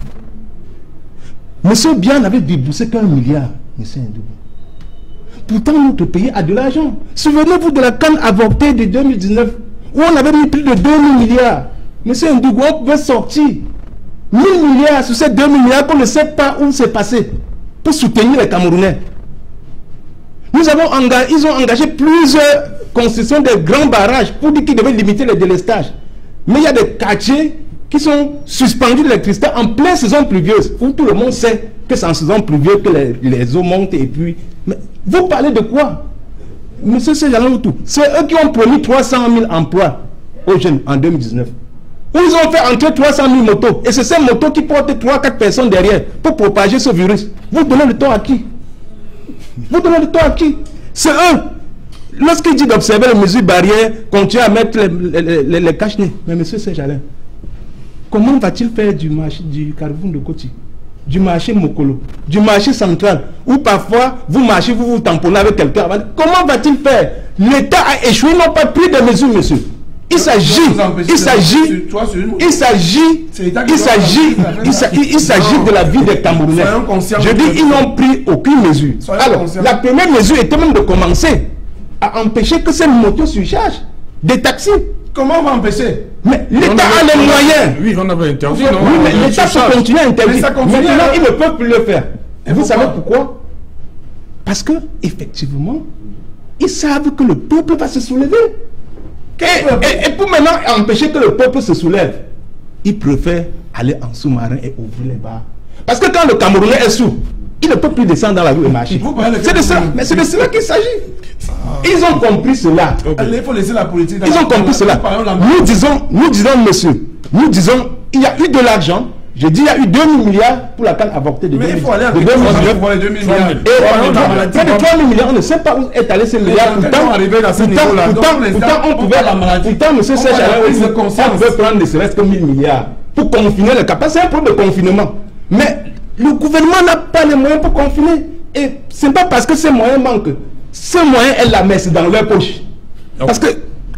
Monsieur Bian n'avait déboursé qu'un milliard, monsieur Ndougou. Pourtant, notre pays a de l'argent. Souvenez-vous de la canne avortée de 2019, où on avait mis plus de 2000 milliards. Monsieur Ndougou, on pouvait sortir 1000 milliards sur ces 2000 milliards qu'on ne sait pas où c'est passé pour soutenir les Camerounais. Ils ont engagé plusieurs constructions de grands barrages pour dire qu'ils devaient limiter le délestage. Mais il y a des quartiers qui sont suspendus d'électricité en pleine saison pluvieuse, où tout le monde sait que c'est en saison pluvieuse que les eaux montent et puis... Mais vous parlez de quoi? Monsieur Séjaloutou, c'est eux qui ont promis 300 000 emplois aux jeunes en 2019. Où ils ont fait entrer 300 000 motos. Et c'est ces motos qui portent 3-4 personnes derrière pour propager ce virus. Vous donnez le temps à qui? Vous donnez le temps à qui? C'est eux. Lorsqu'il dit d'observer les mesures barrières, continuer à mettre les cache-nez. Mais monsieur Séjalin, comment va-t-il faire du marché du Carrefour de Koti, du marché Mokolo, du marché central, où parfois vous marchez, vous tamponnez avec quelqu'un? Comment va-t-il faire? L'État a échoué, n'a pas pris de mesures, monsieur. Il s'agit de la vie des Camerounais. Je dis, ils n'ont pris aucune mesure. Alors, la première mesure était même de commencer à empêcher que ces motos surchargent des taxis.
Comment on va empêcher?
Mais l'État a les moyens.
Oui, on avait interdit.
Oui, mais l'État peut continuer à interdire. Maintenant, il ne peut plus le faire. Et vous savez pourquoi? Parce que, effectivement, ils savent que le peuple va se soulever. Et pour maintenant empêcher que le peuple se soulève, ils préfèrent aller en sous-marin et ouvrir les bars. Parce que quand le Camerounais est sous, il ne peut plus descendre dans la rue et marcher. C'est de cela, mais c'est de cela qu'il s'agit. Ils ont compris cela.
Il faut laisser la politique.
Ils ont compris cela. Nous disons, monsieur, il y a eu de l'argent. Je dis, il y a eu 2000 milliards pour la canne avortée de 2019. Et près de 3000 milliards, on ne sait pas où est allé ces milliards. Pourtant, on pouvait, monsieur Séchalin, on pouvait prendre ne serait-ce que 1000 milliards pour confiner les cas. C'est un problème de confinement. Mais le gouvernement n'a pas les moyens pour confiner. Et ce n'est pas parce que ces moyens manquent. Ces moyens, elles la mettent dans leur poche. Parce que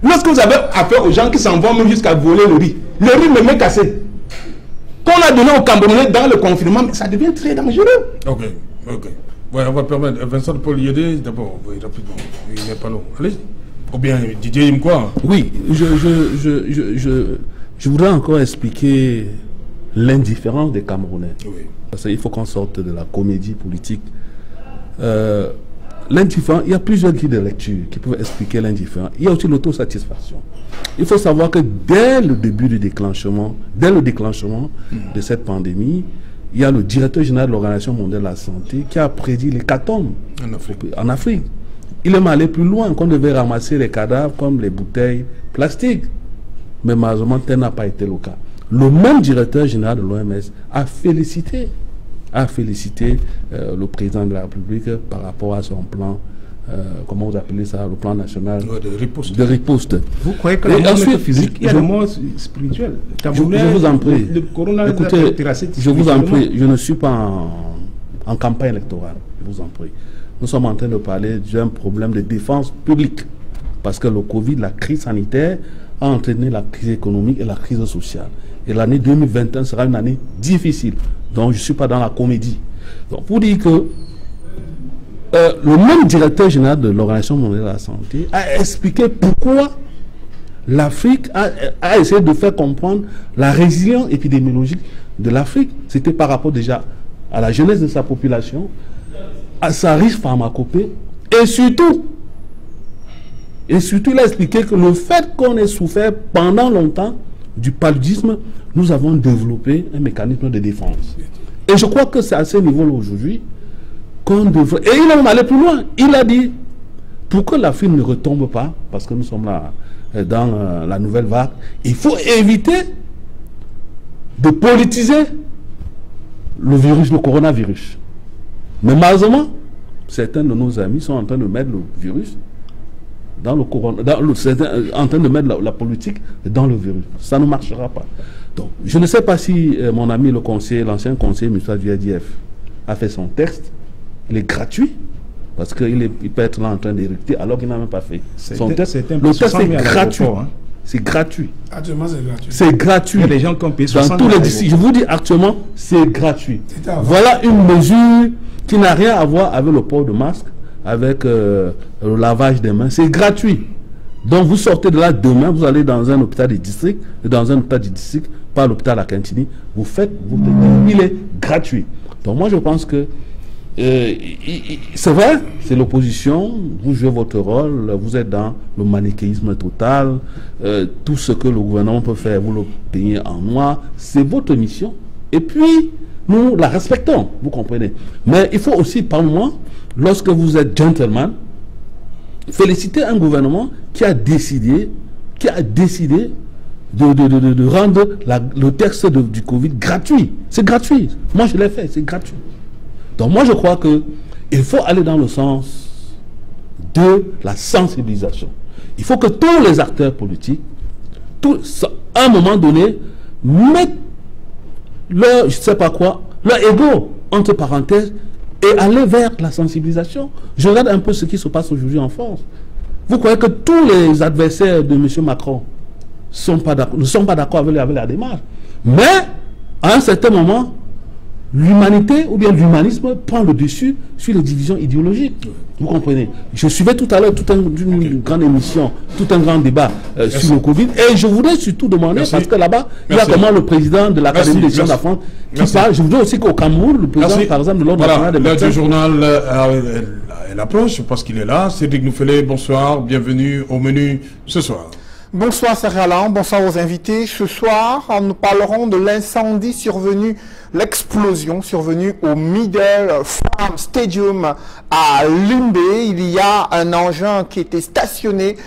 lorsque vous avez affaire aux gens qui s'en vont même jusqu'à voler le riz même est cassé. Qu'on a donné aux Camerounais dans le confinement, mais ça devient très dangereux.
Ok. Ouais, on va permettre Vincent Paul Yédé d'abord, oui, rapidement. Il n'est pas long. Allez. Ou bien Didier Imkwa.
Oui, je voudrais encore expliquer l'indifférence des Camerounais.
Oui.
Parce qu'il faut qu'on sorte de la comédie politique. L'indifférence, il y a plusieurs guides de lecture qui peuvent expliquer l'indifférence. Il y a aussi l'autosatisfaction. Il faut savoir que dès le début du déclenchement, de cette pandémie, il y a le directeur général de l'Organisation mondiale de la santé qui a prédit l'hécatombe en Afrique. Il est allé plus loin, qu'on devait ramasser les cadavres comme les bouteilles plastiques. Mais malheureusement, tel n'a pas été le cas. Le même directeur général de l'OMS a félicité le président de la République par rapport à son plan comment vous appelez ça, le plan national
de riposte.
De riposte.
Vous croyez que le monde physique, il y a le monde spirituel.
Je vous en prie.
Le corona,
écoutez, je vous en prie, je ne suis pas en campagne électorale, je vous en prie. Nous sommes en train de parler d'un problème de défense publique. Parce que le Covid, la crise sanitaire, a entraîné la crise économique et la crise sociale. Et l'année 2021 sera une année difficile. Donc je ne suis pas dans la comédie. Donc pour dire que le même directeur général de l'Organisation mondiale de la santé a expliqué pourquoi l'Afrique a essayé de faire comprendre la résilience épidémiologique de l'Afrique. C'était par rapport déjà à la jeunesse de sa population, à sa riche pharmacopée, et surtout, il a expliqué que le fait qu'on ait souffert pendant longtemps du paludisme, nous avons développé un mécanisme de défense. Et je crois que c'est à ce niveau-là aujourd'hui qu'on devrait... Et il a même allé plus loin. Il a dit, pour que l'Afrique ne retombe pas, parce que nous sommes là dans la nouvelle vague, il faut éviter de politiser le virus, le coronavirus. Mais malheureusement, certains de nos amis sont en train de mettre le virus dans le corona, en train de mettre la politique dans le virus. Ça ne marchera pas. Donc, je ne sais pas si mon ami le conseiller, l'ancien conseiller municipal du ADF a fait son texte. Il est gratuit, parce qu'il peut être là en train d'érecter alors qu'il n'a même pas fait son texte. Le texte est gratuit. C'est gratuit.
Actuellement, c'est gratuit.
C'est gratuit.
Il y a des gens qui ont payé 60
dans tous les districts. Je vous dis actuellement, c'est gratuit. Voilà une mesure qui n'a rien à voir avec le port de masque, avec le lavage des mains. C'est gratuit. Donc vous sortez de là demain, vous allez dans un hôpital du district, pas l'hôpital à Cantini, vous faites, il est gratuit. Donc moi je pense que c'est vrai, c'est l'opposition, vous jouez votre rôle, vous êtes dans le manichéisme total, tout ce que le gouvernement peut faire, vous le payez en noir, c'est votre mission. Et puis, nous la respectons, vous comprenez. Mais il faut aussi, par moment, lorsque vous êtes gentleman, féliciter un gouvernement qui a décidé de rendre le texte du Covid gratuit. C'est gratuit. Moi, je l'ai fait, c'est gratuit. Donc moi je crois qu'il faut aller dans le sens de la sensibilisation. Il faut que tous les acteurs politiques, à un moment donné, mettent leur, je ne sais pas quoi, leur ego entre parenthèses et aller vers la sensibilisation. Je regarde un peu ce qui se passe aujourd'hui en France. Vous croyez que tous les adversaires de M. Macron ne sont pas d'accord avec la démarche. Mais à un certain moment, l'humanité ou bien l'humanisme prend le dessus sur les divisions idéologiques. Vous comprenez? Je suivais tout à l'heure une grande émission, tout un grand débat sur le Covid. Et je voudrais surtout demander, parce que là-bas, il y a comment le président de l'Académie des sciences de la France qui parle. Je voudrais aussi qu'au Cameroun, le président, par exemple, de l'Ordre national des médecins...
L'heure du journal, elle approche, je pense qu'il est là. Cédric Nouffelé, bonsoir, bienvenue au menu ce soir.
Bonsoir Serge Alain, bonsoir aux invités. Ce soir, nous parlerons de l'incendie survenu, l'explosion survenue au Middle Farm Stadium à Limbé. Il y a un engin qui était stationné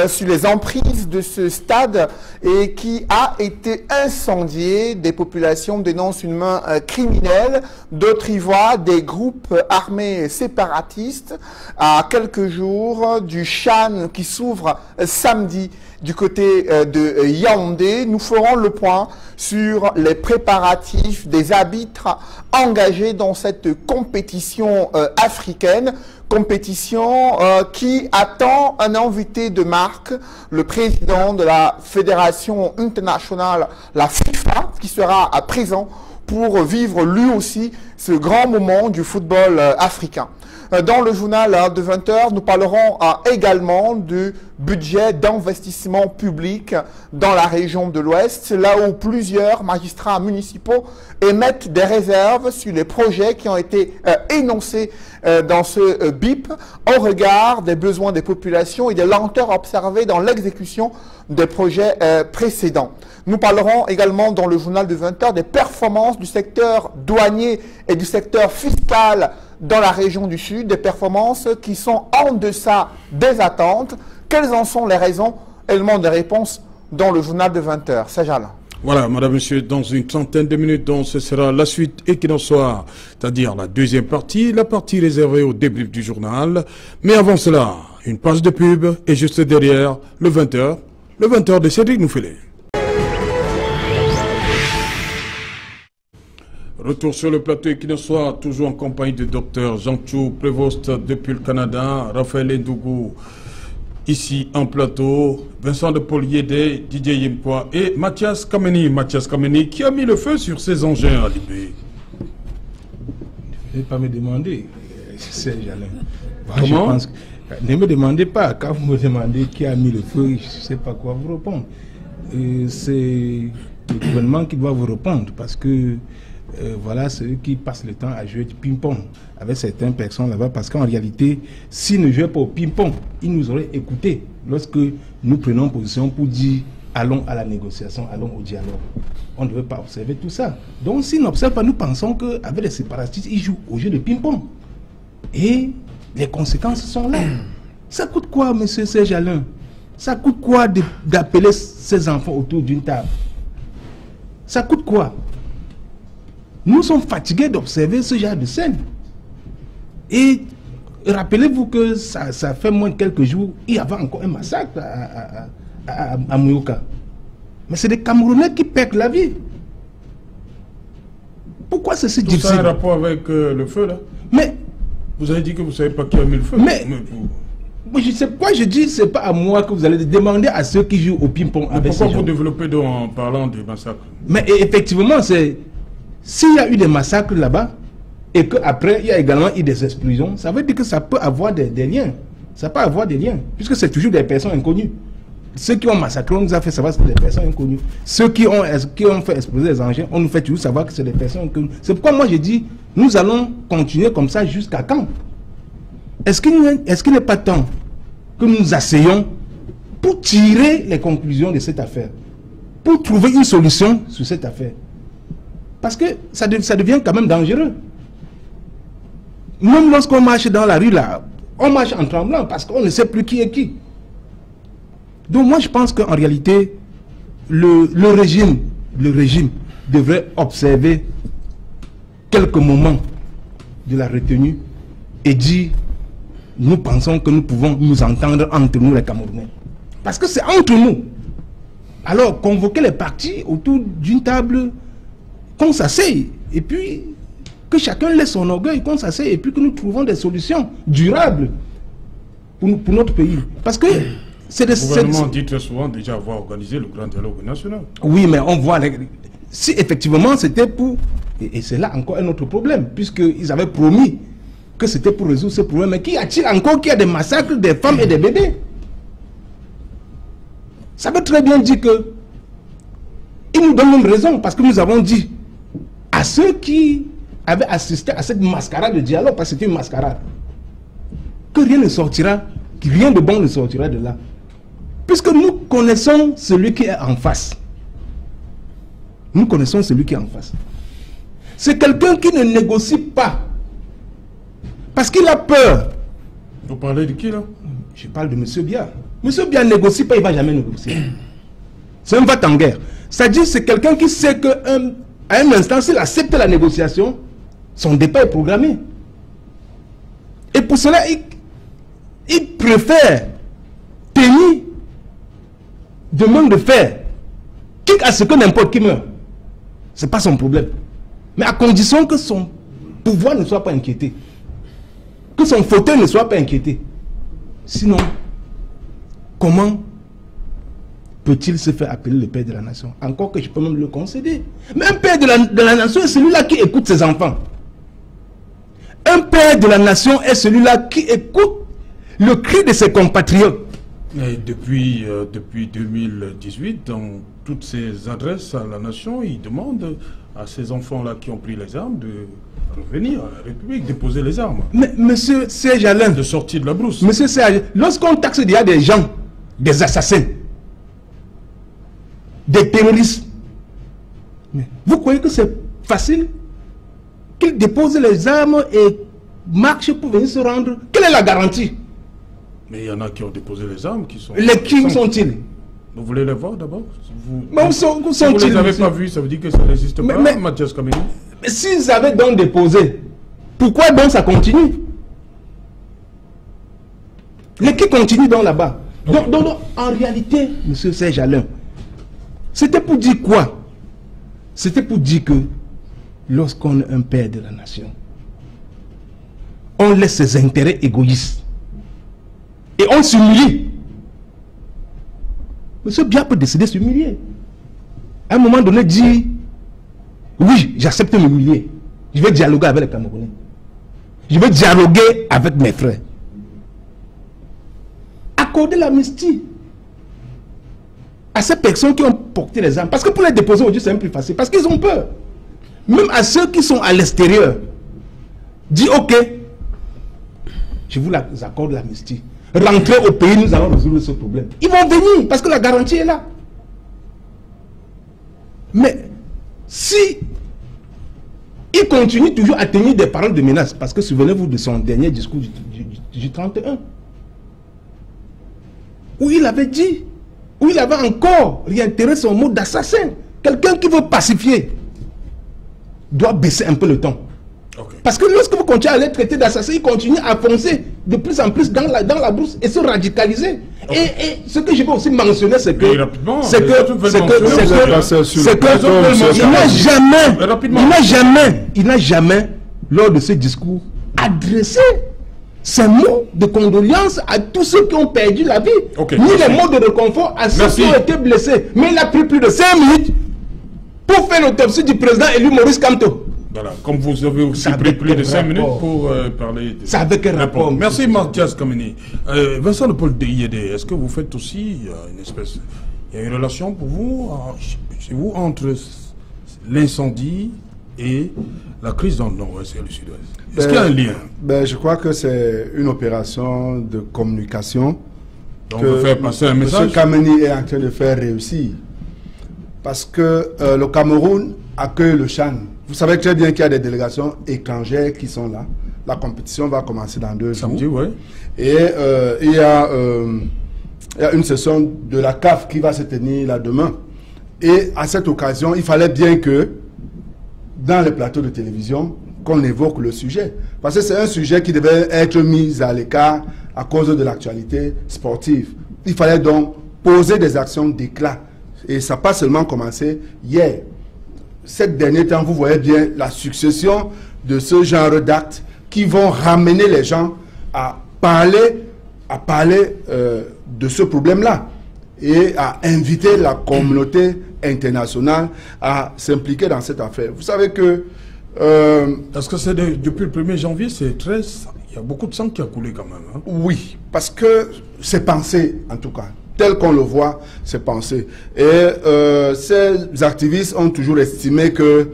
sur les emprises de ce stade et qui a été incendié. Des populations dénoncent une main criminelle, d'autres y voient des groupes armés séparatistes à quelques jours du Chan qui s'ouvre samedi. Du côté de Yaoundé, nous ferons le point sur les préparatifs des arbitres engagés dans cette compétition africaine, compétition qui attend un invité de marque, le président de la Fédération internationale, la FIFA, qui sera présent pour vivre lui aussi ce grand moment du football africain. Dans le journal de 20h, nous parlerons également du budget d'investissement public dans la région de l'Ouest, là où plusieurs magistrats municipaux émettent des réserves sur les projets qui ont été énoncés dans ce BIP au regard des besoins des populations et des lenteurs observées dans l'exécution des projets précédents. Nous parlerons également dans le journal de 20h des performances du secteur douanier et du secteur fiscal dans la région du Sud, des performances qui sont en deçà des attentes. Quelles en sont les raisons? Éléments de réponse dans le journal de 20h. Sajal.
Voilà, madame, monsieur, dans une trentaine de minutes, donc ce sera la suite Equinox-Soir, c'est-à-dire la deuxième partie, la partie réservée au débrief du journal. Mais avant cela, une page de pub et juste derrière, le 20h de Cédric Noufélé. Retour sur le plateau Equinox-Soir, toujours en compagnie de Dr Jean-Chou Prévost depuis le Canada, Raphaël Ndougou ici en plateau, Vincent de Poliédé, Didier Yimpoa et Mathias Kameni. Mathias Kameni qui a mis le feu sur ses engins à Libé.
Ne pas me demander, c'est Jalin.
Comment?
Ne me demandez pas, quand vous me demandez qui a mis le feu, je ne sais pas quoi vous répondre. C'est le gouvernement qui doit vous répondre parce que voilà, c'est eux qui passent le temps à jouer du ping-pong avec certaines personnes là-bas, parce qu'en réalité, s'ils ne jouaient pas au ping-pong, ils nous auraient écoutés lorsque nous prenons position pour dire allons à la négociation, allons au dialogue. On ne devait pas observer tout ça. Donc s'ils n'observent pas, nous pensons qu'avec les séparatistes, ils jouent au jeu de ping-pong. Et les conséquences sont là. Ça coûte quoi, monsieur Serge Alain? Ça coûte quoi d'appeler ces enfants autour d'une table? Ça coûte quoi? Nous sommes fatigués d'observer ce genre de scène. Et rappelez-vous que ça fait moins de quelques jours, il y avait encore un massacre à Mouyoka. Mais c'est des Camerounais qui perdent la vie. Pourquoi c'est si difficile?
Tout ça a un rapport avec le feu là?
Mais
vous avez dit que vous ne savez pas qui a mis le feu.
Mais je sais quoi je dis, c'est pas à moi que vous allez demander à ceux qui jouent au ping-pong avec ces gens.
Pourquoi vous développez donc en parlant du massacre?
Mais effectivement, c'est... S'il y a eu des massacres là-bas, et qu'après, il y a également eu des explosions, ça veut dire que ça peut avoir des liens. Ça peut avoir des liens, puisque c'est toujours des personnes inconnues. Ceux qui ont massacré, on nous a fait savoir que c'est des personnes inconnues. Ceux qui ont fait exploser les engins, on nous fait toujours savoir que c'est des personnes inconnues. C'est pourquoi moi je dis, nous allons continuer comme ça jusqu'à quand? Est-ce qu'il n'est pas temps que nous nous asseyons pour tirer les conclusions de cette affaire, pour trouver une solution sur cette affaire? Parce que ça devient quand même dangereux. Même lorsqu'on marche dans la rue là, on marche en tremblant parce qu'on ne sait plus qui est qui. Donc moi je pense qu'en réalité, le régime devrait observer quelques moments de la retenue et dire, nous pensons que nous pouvons nous entendre entre nous les Camerounais. Parce que c'est entre nous. Alors convoquer les partis autour d'une table, qu'on s'asseye, et puis que chacun laisse son orgueil, qu'on s'asseye, et puis que nous trouvons des solutions durables pour notre pays. Parce que c'est des...
Le gouvernement dit très souvent déjà avoir organisé le grand dialogue national.
Oui, mais on voit... Si effectivement c'était pour... Et c'est là encore un autre problème, puisqu'ils avaient promis que c'était pour résoudre ce problème. Mais qu'y a-t-il encore qu'il y a des massacres des femmes et des bébés? Ça veut très bien dire que... Ils nous donnent même raison, parce que nous avons dit à ceux qui avaient assisté à cette mascarade de dialogue, parce que c'était une mascarade, que rien ne sortira, que rien de bon ne sortira de là. Puisque nous connaissons celui qui est en face. Nous connaissons celui qui est en face. C'est quelqu'un qui ne négocie pas. Parce qu'il a peur.
Vous parlez de qui là?
Je parle de M. Biya. M. Biya ne négocie pas, il ne va jamais négocier. C'est un va-t-en-guerre. C'est-à-dire c'est quelqu'un qui sait qu'à un instant, s'il accepte la négociation, son départ est programmé. Et pour cela, il préfère tenir de main de fer, quitte à ce que n'importe qui meure. Ce n'est pas son problème. Mais à condition que son pouvoir ne soit pas inquiété. Que son fauteuil ne soit pas inquiété. Sinon, comment peut-il se faire appeler le père de la nation? Encore que je peux même le concéder. Mais un père de la nation est celui-là qui écoute ses enfants. Un père de la nation est celui-là qui écoute le cri de ses compatriotes.
Et depuis 2018, dans toutes ces adresses à la nation, il demande à ces enfants-là qui ont pris les armes de revenir à la République, déposer les armes.
Mais monsieur Serge Alain,
de sortir de la brousse.
Monsieur Serge, lorsqu'on taxe déjà des gens, des assassins, des terroristes, vous croyez que c'est facile qu'ils déposent les armes et marchent pour venir se rendre? Quelle est la garantie?
Mais il y en a qui ont déposé les armes qui sont...
Les qui sont-ils?
Vous voulez les voir d'abord?
Mais où sont-ils?
Si vous ne les avez pas vus, ça veut dire que ça n'existe pas, Mathias Kameni.
Mais s'ils avaient donc déposé, pourquoi donc ça continue? Mais qui continue donc là-bas? Donc, en réalité, M. Serge Alain, c'était pour dire quoi? C'était pour dire que lorsqu'on est un père de la nation, on laisse ses intérêts égoïstes et on s'humilie. M. Biya peut décider de s'humilier. À un moment donné, dire oui, j'accepte de m'humilier. Je vais dialoguer avec les Camerounais. Je vais dialoguer avec mes frères. Accorder l'amnistie à ces personnes qui ont porté les armes. Parce que pour les déposer aujourd'hui, c'est même plus facile. Parce qu'ils ont peur. Même à ceux qui sont à l'extérieur, dit ok, je vous accorde l'amnistie. Rentrez au pays, nous allons résoudre ce problème. Ils vont venir parce que la garantie est là. Mais si il continue toujours à tenir des paroles de menace, parce que souvenez-vous de son dernier discours du 31, où il avait dit, où il avait encore réitéré son mot d'assassin. Quelqu'un qui veut pacifier doit baisser un peu le ton. Okay. Parce que lorsque vous continuez à les traiter d'assassin, ils continuent à foncer de plus en plus dans la brousse et se radicaliser. Okay. Et ce que je veux aussi mentionner, c'est que il n'a jamais, lors de ce discours, adressé ces mots de condoléances à tous ceux qui ont perdu la vie, ni les mots de réconfort à ceux qui ont été blessés. Mais il a pris plus de 5 minutes pour faire l'autopsie du président élu Maurice Kamto.
Voilà, comme vous avez aussi pris plus de 5 minutes pour parler de
ça avec un rapport.
Merci Mathias Kameni. Vincent de Paul de IED, est-ce que vous faites aussi une espèce... Il y a une relation pour vous, chez vous, entre l'incendie et la crise dans le nord-ouest et le sud-ouest? Est-ce qu'il y a un lien?
Je crois que c'est une opération de communication.
Donc on veut faire passer un message.
M. Kameni est en train de faire réussir. Parce que le Cameroun accueille le Chan. Vous savez très bien qu'il y a des délégations étrangères qui sont là. La compétition va commencer dans 2 jours.
Samedi, ouais.
Et il y a une session de la CAF qui va se tenir là demain. Et à cette occasion, il fallait bien que dans les plateaux de télévision, qu'on évoque le sujet. Parce que c'est un sujet qui devait être mis à l'écart à cause de l'actualité sportive. Il fallait donc poser des actions d'éclat. Et ça n'a pas seulement commencé hier. Ces derniers temps, vous voyez bien la succession de ce genre d'actes qui vont ramener les gens à parler de ce problème-là et à inviter la communauté internationale à s'impliquer dans cette affaire. Vous savez que...
parce que c'est depuis le 1er janvier, c'est 13, il y a beaucoup de sang qui a coulé quand même. Hein?
Oui, parce que c'est pensé en tout cas. Tel qu'on le voit, c'est pensé. Et ces activistes ont toujours estimé que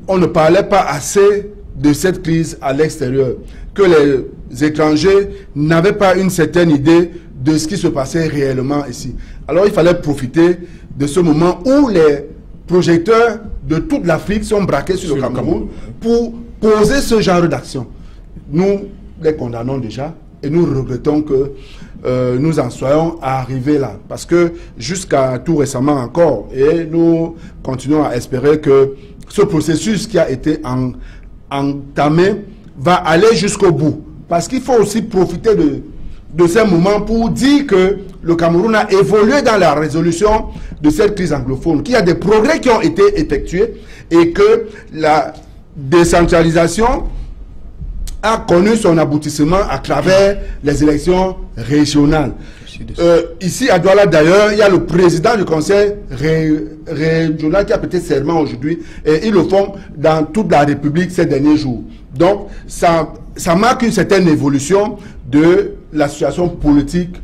on ne parlait pas assez de cette crise à l'extérieur, que les étrangers n'avaient pas une certaine idée de ce qui se passait réellement ici. Alors il fallait profiter de ce moment où les projecteurs de toute l'Afrique sont braqués sur le Cameroun pour poser ce genre d'action. Nous les condamnons déjà et nous regrettons que nous en soyons arrivés là. Parce que jusqu'à tout récemment encore, et nous continuons à espérer que ce processus qui a été entamé va aller jusqu'au bout. Parce qu'il faut aussi profiter de ces moments pour dire que le Cameroun a évolué dans la résolution de cette crise anglophone, qu'il y a des progrès qui ont été effectués et que la décentralisation a connu son aboutissement à travers les élections régionales. Ici à Douala d'ailleurs, il y a le président du conseil régional qui a prêté serment aujourd'hui et ils le font dans toute la République ces derniers jours. Donc ça marque une certaine évolution de la situation politique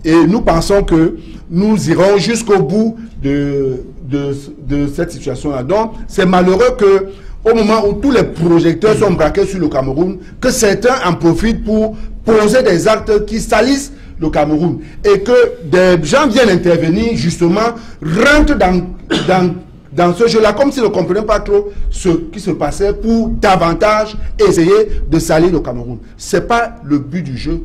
et nous pensons que nous irons jusqu'au bout de cette situation-là. Donc c'est malheureux que au moment où tous les projecteurs sont braqués sur le Cameroun, que certains en profitent pour poser des actes qui salissent le Cameroun. Et que des gens viennent intervenir, justement, rentrent dans ce jeu-là, comme s'ils ne comprenaient pas trop ce qui se passait pour davantage essayer de salir le Cameroun. Ce n'est pas le but du jeu.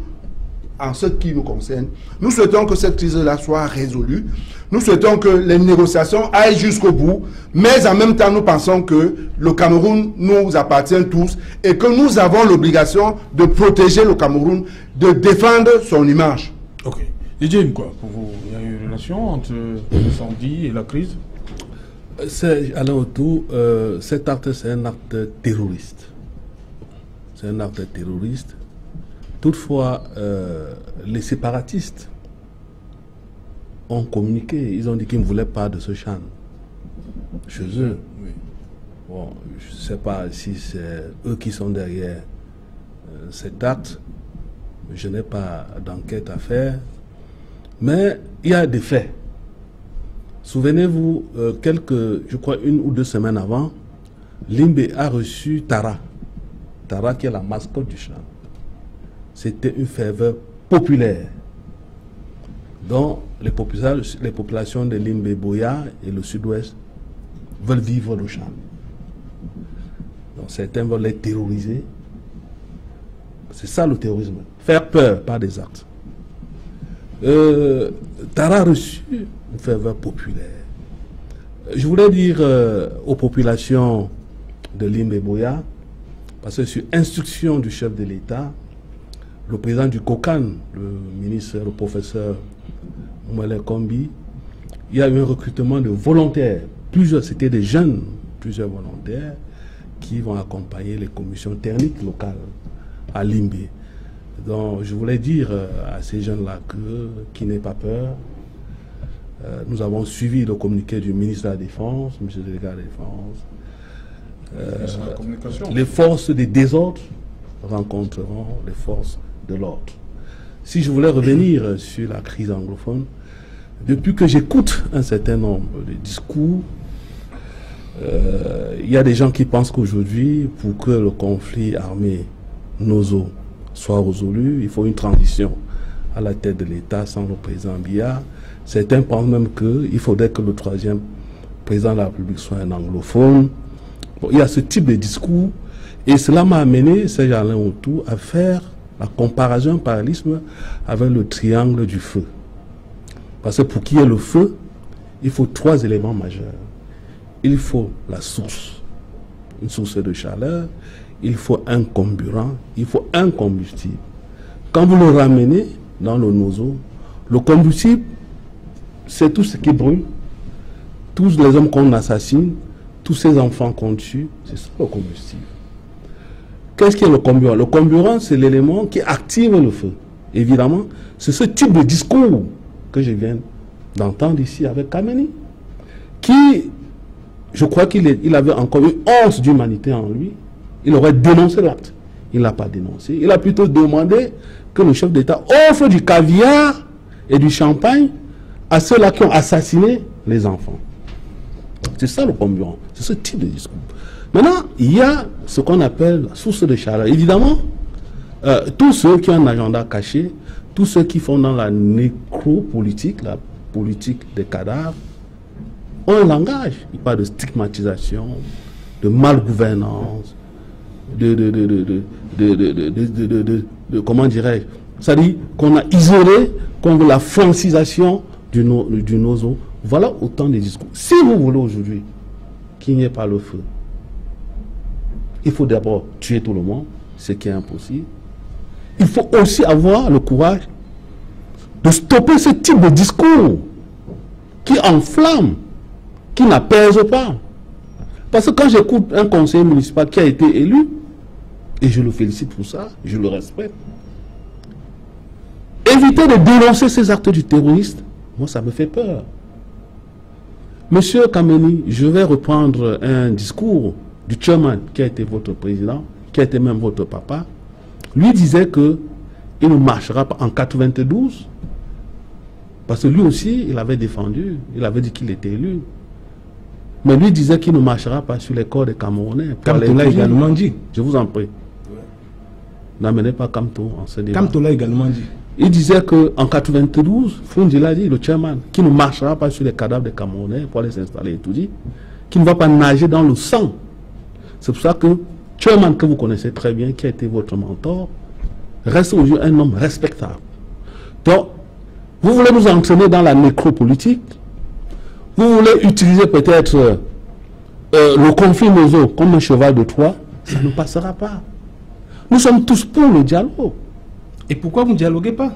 en ce qui nous concerne, nous souhaitons que cette crise-là soit résolue. Nous souhaitons que les négociations aillent jusqu'au bout, mais en même temps, nous pensons que le Cameroun nous appartient tous et que nous avons l'obligation de protéger le Cameroun, de défendre son image.
Ok. Didier, quoi, pour vous, il y a une relation entre l'incendie et la crise?
Alain Autou, cet acte, c'est un acte terroriste. C'est un acte terroriste. Toutefois, les séparatistes ont communiqué. Ils ont dit qu'ils ne voulaient pas de ce chant chez eux.
Oui.
Bon, je ne sais pas si c'est eux qui sont derrière cet acte. Je n'ai pas d'enquête à faire. Mais il y a des faits. Souvenez-vous, je crois 1 ou 2 semaines avant, Limbe a reçu Tara. Tara qui est la mascotte du chant. C'était une ferveur populaire dont les populations de Limbe, Boya et le sud-ouest veulent vivre le chant. Donc certains veulent les terroriser. C'est ça le terrorisme. Faire peur par des actes. Tara a reçu une ferveur populaire. Je voulais dire aux populations de Limbe Boya, parce que sur instruction du chef de l'État, le président du COCAN, le ministre, le professeur Mouele Kombi, il y a eu un recrutement de volontaires. C'était des jeunes, plusieurs volontaires, qui vont accompagner les commissions techniques locales à Limbe. Donc je voulais dire à ces jeunes-là qu'ils n'aient pas peur. Nous avons suivi le communiqué du ministre de la Défense, M. le délégué de la Défense. Les forces des désordres rencontreront les forces de l'ordre. Si je voulais revenir sur la crise anglophone, depuis que j'écoute un certain nombre de discours, il y a des gens qui pensent qu'aujourd'hui, pour que le conflit armé Nozo soit résolu, il faut une transition à la tête de l'État sans le président Biya. Certains pensent même qu'il faudrait que le 3e président de la République soit un anglophone. Bon, il y a ce type de discours et cela m'a amené, Serge Alain Autou, à faire la comparaison, un parallélisme avec le triangle du feu. Parce que pour qu'il y ait le feu, il faut 3 éléments majeurs. Il faut la source, une source de chaleur, il faut un comburant, il faut un combustible. Quand vous le ramenez dans le nozo, le combustible, c'est tout ce qui brûle, tous les hommes qu'on assassine, tous ces enfants qu'on tue, c'est ça le combustible. Qu'est-ce qui est le comburant? Le comburant, c'est l'élément qui active le feu. Évidemment, c'est ce type de discours que je viens d'entendre ici avec Kameni, qui, je crois qu'il avait encore une once d'humanité en lui. Il aurait dénoncé l'acte. Il ne l'a pas dénoncé. Il a plutôt demandé que le chef d'État offre du caviar et du champagne à ceux-là qui ont assassiné les enfants. C'est ça le comburant. C'est ce type de discours. Maintenant, il y a ce qu'on appelle la source de chaleur. Évidemment, tous ceux qui ont un agenda caché, tous ceux qui font dans la nécropolitique, la politique des cadavres, ont un langage. Ils parlent de stigmatisation, de malgouvernance, comment dirais-je, c'est-à-dire qu'on a isolé, qu'on veut la francisation du nozo. Voilà autant de discours. Si vous voulez aujourd'hui qu'il n'y ait pas le feu, il faut d'abord tuer tout le monde, ce qui est impossible. Il faut aussi avoir le courage de stopper ce type de discours qui enflamme, qui n'apaise pas. Parce que quand j'écoute un conseiller municipal qui a été élu, et je le félicite pour ça, je le respecte, éviter de dénoncer ces actes du terroriste, moi ça me fait peur. Monsieur Kameni, je vais reprendre un discours du chairman qui a été votre président, qui a été même votre papa. Lui disait que il ne marchera pas en 92, parce que lui aussi, il avait défendu, il avait dit qu'il était élu. Mais lui disait qu'il ne marchera pas sur les corps des Camerounais.
Kamto l'a également dit.
Je vous en prie. N'amenez pas Kamto en ce débat.
Kamto l'a également dit.
Il disait qu'en 92, Fundi l'a dit, le chairman, qu'il ne marchera pas sur les cadavres des Camerounais pour aller s'installer et tout dit, qu'il ne va pas nager dans le sang. C'est pour ça que chairman que vous connaissez très bien, qui a été votre mentor, reste aujourd'hui un homme respectable. Donc, vous voulez nous entraîner dans la nécropolitique, vous voulez utiliser peut-être le conflit Nozo comme un cheval de Troie, ça ne passera pas. Nous sommes tous pour le dialogue.
Et pourquoi vous ne dialoguez pas?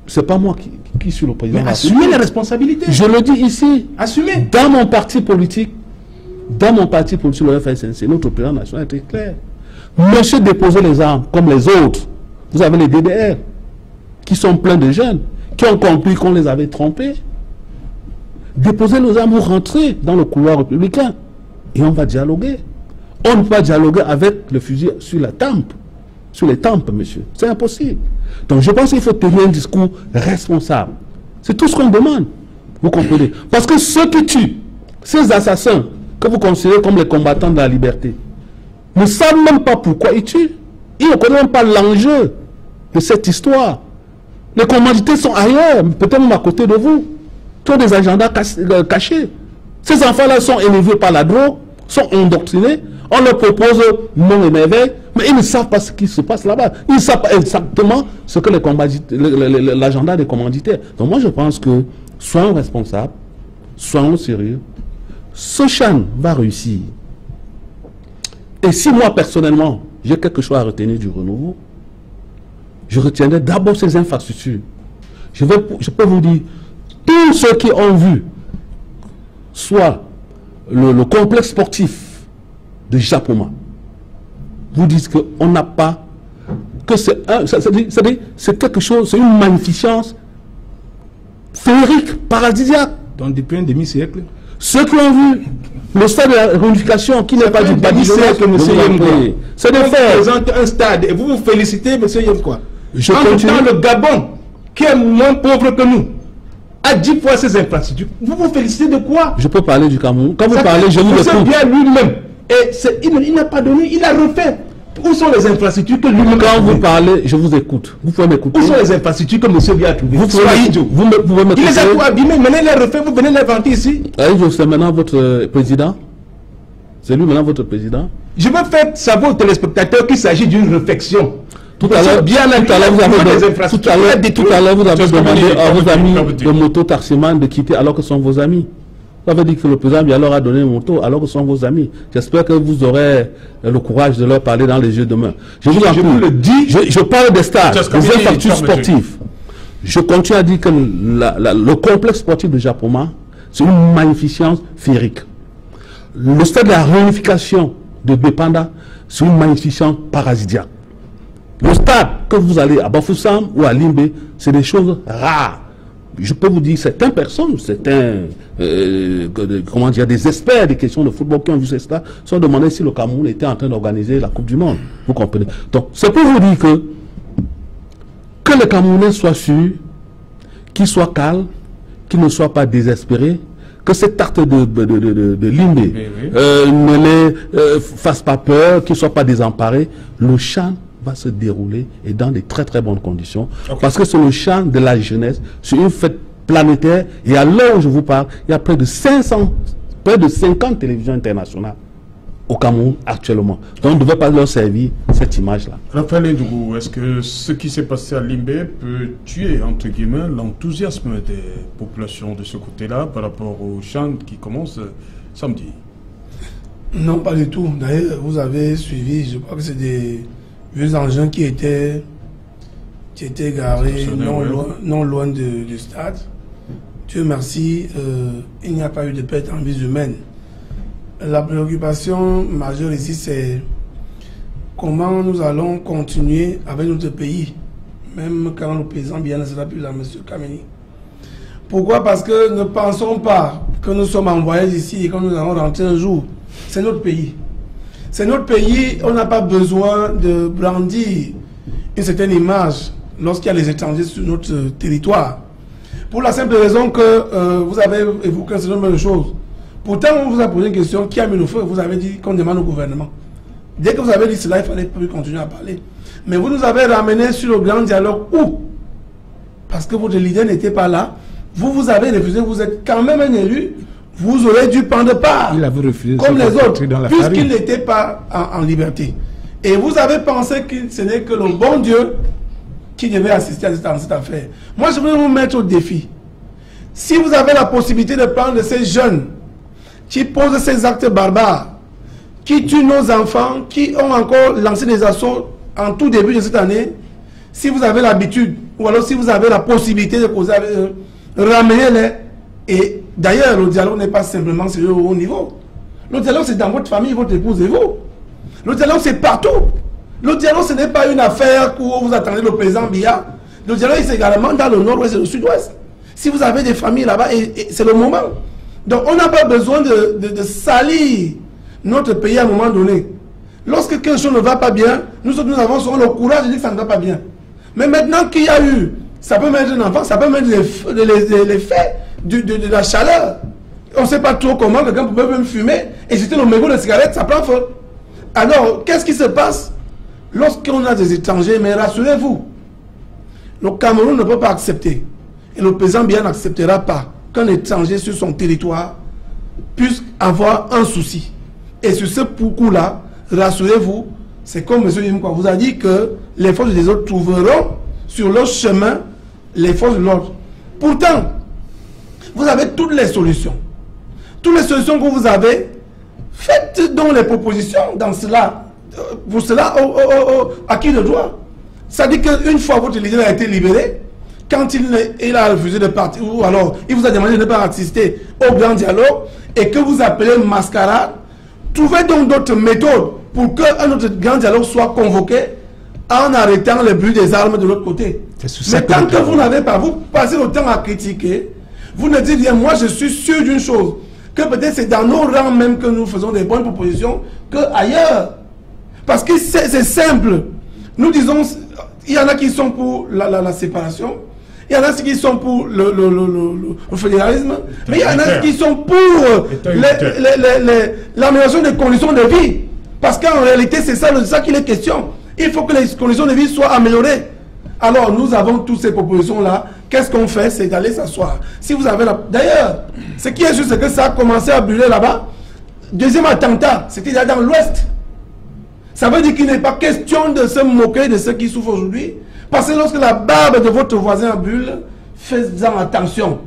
C'est pas moi qui suis le président.
Mais assumez les responsabilités.
Je le dis ici.
Assumez.
Dans mon parti politique, le FSNC, notre président national était clair. Monsieur déposer les armes comme les autres. Vous avez les DDR qui sont pleins de jeunes, qui ont compris qu'on les avait trompés. Déposez nos armes ou rentrer dans le couloir républicain. Et on va dialoguer. On ne peut pas dialoguer avec le fusil sur la tempe. Sur les tempes, monsieur. C'est impossible. Donc je pense qu'il faut tenir un discours responsable. C'est tout ce qu'on demande. Vous comprenez? Parce que ceux qui tuent, ces assassins que vous considérez comme les combattants de la liberté, ne savent même pas pourquoi ils tuent. Ils ne connaissent même pas l'enjeu de cette histoire. Les commandités sont ailleurs, peut-être même à côté de vous. Qui ont des agendas cachés. Ces enfants-là sont élevés par la drogue, sont endoctrinés. On leur propose non et merveille, mais ils ne savent pas ce qui se passe là-bas. Ils ne savent pas exactement ce que l'agenda des commanditaires. Donc moi je pense que soyons responsables, soyons sérieux. Sochan va réussir. Et si moi personnellement j'ai quelque chose à retenir du renouveau, je retiendrai d'abord ces infrastructures. Je peux vous dire, tous ceux qui ont vu soit le complexe sportif de Japoma, vous dites qu'on n'a pas, que c'est quelque chose, c'est une magnificence féerique, paradisiaque.
Donc depuis un demi-siècle.
Ceux qui ont vu le stade de la réunification, qui n'est pas du badigeonnage que M. Yemkwa, c'est de faire.
Vous présentez un stade et vous vous félicitez, M. Yemkwa.
Je
continue. Le Gabon, qui est moins pauvre que nous, a 10 fois ses infrastructures. Vous vous félicitez de quoi?
Je peux parler du Cameroun. Quand vous parlez, je vous écoute.
C'est bien lui-même. Et il n'a pas donné, il a refait. Où sont les infrastructures que lui-même a
Quand vous parlez, je vous écoute. Vous pouvez m'écouter.
Où sont les infrastructures que monsieur vient trouver?
Vous pouvez m'écouter.
Il les a tout abîmés, maintenant il les refait, vous venez les vanter ici.
C'est maintenant votre président. C'est lui maintenant votre président.
Je veux faire savoir aux téléspectateurs qu'il s'agit d'une réflexion.
Tout à l'heure, vous avez demandé à vos amis de moto taximan de quitter alors que ce sont vos amis. Vous avez dit que le président Bialor a donné une moto alors que ce sont vos amis. J'espère que vous aurez le courage de leur parler dans les yeux demain. Je vous le dis. Je parle des stades, des infrastructures sportives. Je continue à dire que le complexe sportif de Japoma, c'est une magnificence féerique. Le stade de la réunification de Bepanda, c'est une magnificence parasidiaque. Le stade que vous allez à Bafoussam ou à Limbe, c'est des choses rares. Je peux vous dire, certaines personnes, des experts des questions de football qui ont vu ces stades, se sont demandé si le Cameroun était en train d'organiser la Coupe du Monde. Vous comprenez? Donc, c'est pour vous dire que les Camerounais soient sûrs, qu'ils soient calmes, qu'ils ne soient pas désespérés, que cette tarte de Limbe ne les fasse pas peur, qu'ils ne soient pas désemparés. Le champ va se dérouler et dans de très très bonnes conditions. Parce que c'est le champ de la jeunesse, c'est une fête planétaire et à l'heure où je vous parle, il y a près de 50 télévisions internationales au Cameroun actuellement. Donc on ne devait pas leur servir cette image-là.
Raphaël Ndougou, est-ce que ce qui s'est passé à Limbe peut tuer, entre guillemets, l'enthousiasme des populations de ce côté-là par rapport au chant qui commence samedi?
Non, pas du tout. D'ailleurs, vous avez suivi, je crois que c'est des vieux engins qui étaient garés non loin du stade. Dieu merci, il n'y a pas eu de perte en vie humaine. La préoccupation majeure ici, c'est comment nous allons continuer avec notre pays, même quand le président bien ne sera plus là, M. Kameni. Pourquoi? Parce que ne pensons pas que nous sommes envoyés ici et que nous allons rentrer un jour. C'est notre pays. C'est notre pays, on n'a pas besoin de brandir une certaine image lorsqu'il y a les étrangers sur notre territoire. Pour la simple raison que vous avez évoqué un certain nombre de choses. Pourtant, on vous a posé une question, qui a mis le feu? Vous avez dit qu'on demande au gouvernement. Dès que vous avez dit cela, il fallait plus continuer à parler. Mais vous nous avez ramené sur le grand dialogue où? Parce que votre leader n'était pas là. Vous avez refusé, vous êtes quand même un élu. Vous aurez dû prendre part,
il avait refusé
comme les autres, puisqu'il n'était pas en liberté. Et vous avez pensé que ce n'est que le bon Dieu qui devait assister à cette affaire. Moi, je voudrais vous mettre au défi. Si vous avez la possibilité de prendre ces jeunes qui posent ces actes barbares, qui tuent nos enfants, qui ont encore lancé des assauts en tout début de cette année, si vous avez l'habitude, ou alors si vous avez la possibilité de causer avec eux, ramenez-les. Et d'ailleurs, le dialogue n'est pas simplement sur le haut niveau. Le dialogue, c'est dans votre famille, votre épouse et vous. Le dialogue, c'est partout. Le dialogue, ce n'est pas une affaire où vous attendez le président Biya. Le dialogue, c'est également dans le nord-ouest et le sud-ouest. Si vous avez des familles là-bas, c'est le moment. Donc, on n'a pas besoin de salir notre pays à un moment donné. Lorsque quelque chose ne va pas bien, nous avons souvent le courage de dire que ça ne va pas bien. Mais maintenant qu'il y a eu, ça peut mettre un enfant, ça peut mettre l'effet de la chaleur. On ne sait pas trop comment quelqu'un peut même fumer et jeter le mégot de cigarette, ça prend feu. Alors, qu'est-ce qui se passe lorsqu'on a des étrangers? Mais rassurez-vous, le Cameroun ne peut pas accepter, et le président Biya n'acceptera pas qu'un étranger sur son territoire puisse avoir un souci. Et sur ce coup-là, rassurez-vous, c'est comme M. Yimkwa vous a dit que les forces des autres trouveront sur leur chemin les forces de l'ordre. Pourtant, vous avez toutes les solutions. Toutes les solutions que vous avez, faites donc les propositions dans cela. Pour cela, à qui le droit? Ça dit qu'une fois votre leader a été libéré, quand il a refusé de partir, ou alors il vous a demandé de ne pas assister au grand dialogue, et que vous appelez mascarade, trouvez donc d'autres méthodes pour qu'un autre grand dialogue soit convoqué en arrêtant le bruit des armes de l'autre côté. Mais tant que vous n'avez pas, vous passez le temps à critiquer, vous ne dites rien. Moi, je suis sûr d'une chose, que peut-être c'est dans nos rangs même que nous faisons des bonnes propositions qu'ailleurs. Parce que c'est simple. Nous disons, il y en a qui sont pour la séparation, il y en a qui sont pour le fédéralisme, mais il y en a qui sont pour l'amélioration des conditions de vie. Parce qu'en réalité, c'est ça qu'il est question. Il faut que les conditions de vie soient améliorées. Alors, nous avons toutes ces propositions-là. Qu'est-ce qu'on fait? C'est d'aller s'asseoir. Si vous avez D'ailleurs, ce qui est sûr, c'est que ça a commencé à brûler là-bas. Deuxième attentat, c'était là dans l'Ouest. Ça veut dire qu'il n'est pas question de se moquer de ceux qui souffrent aujourd'hui. Parce que lorsque la barbe de votre voisin brûle, faites-en attention.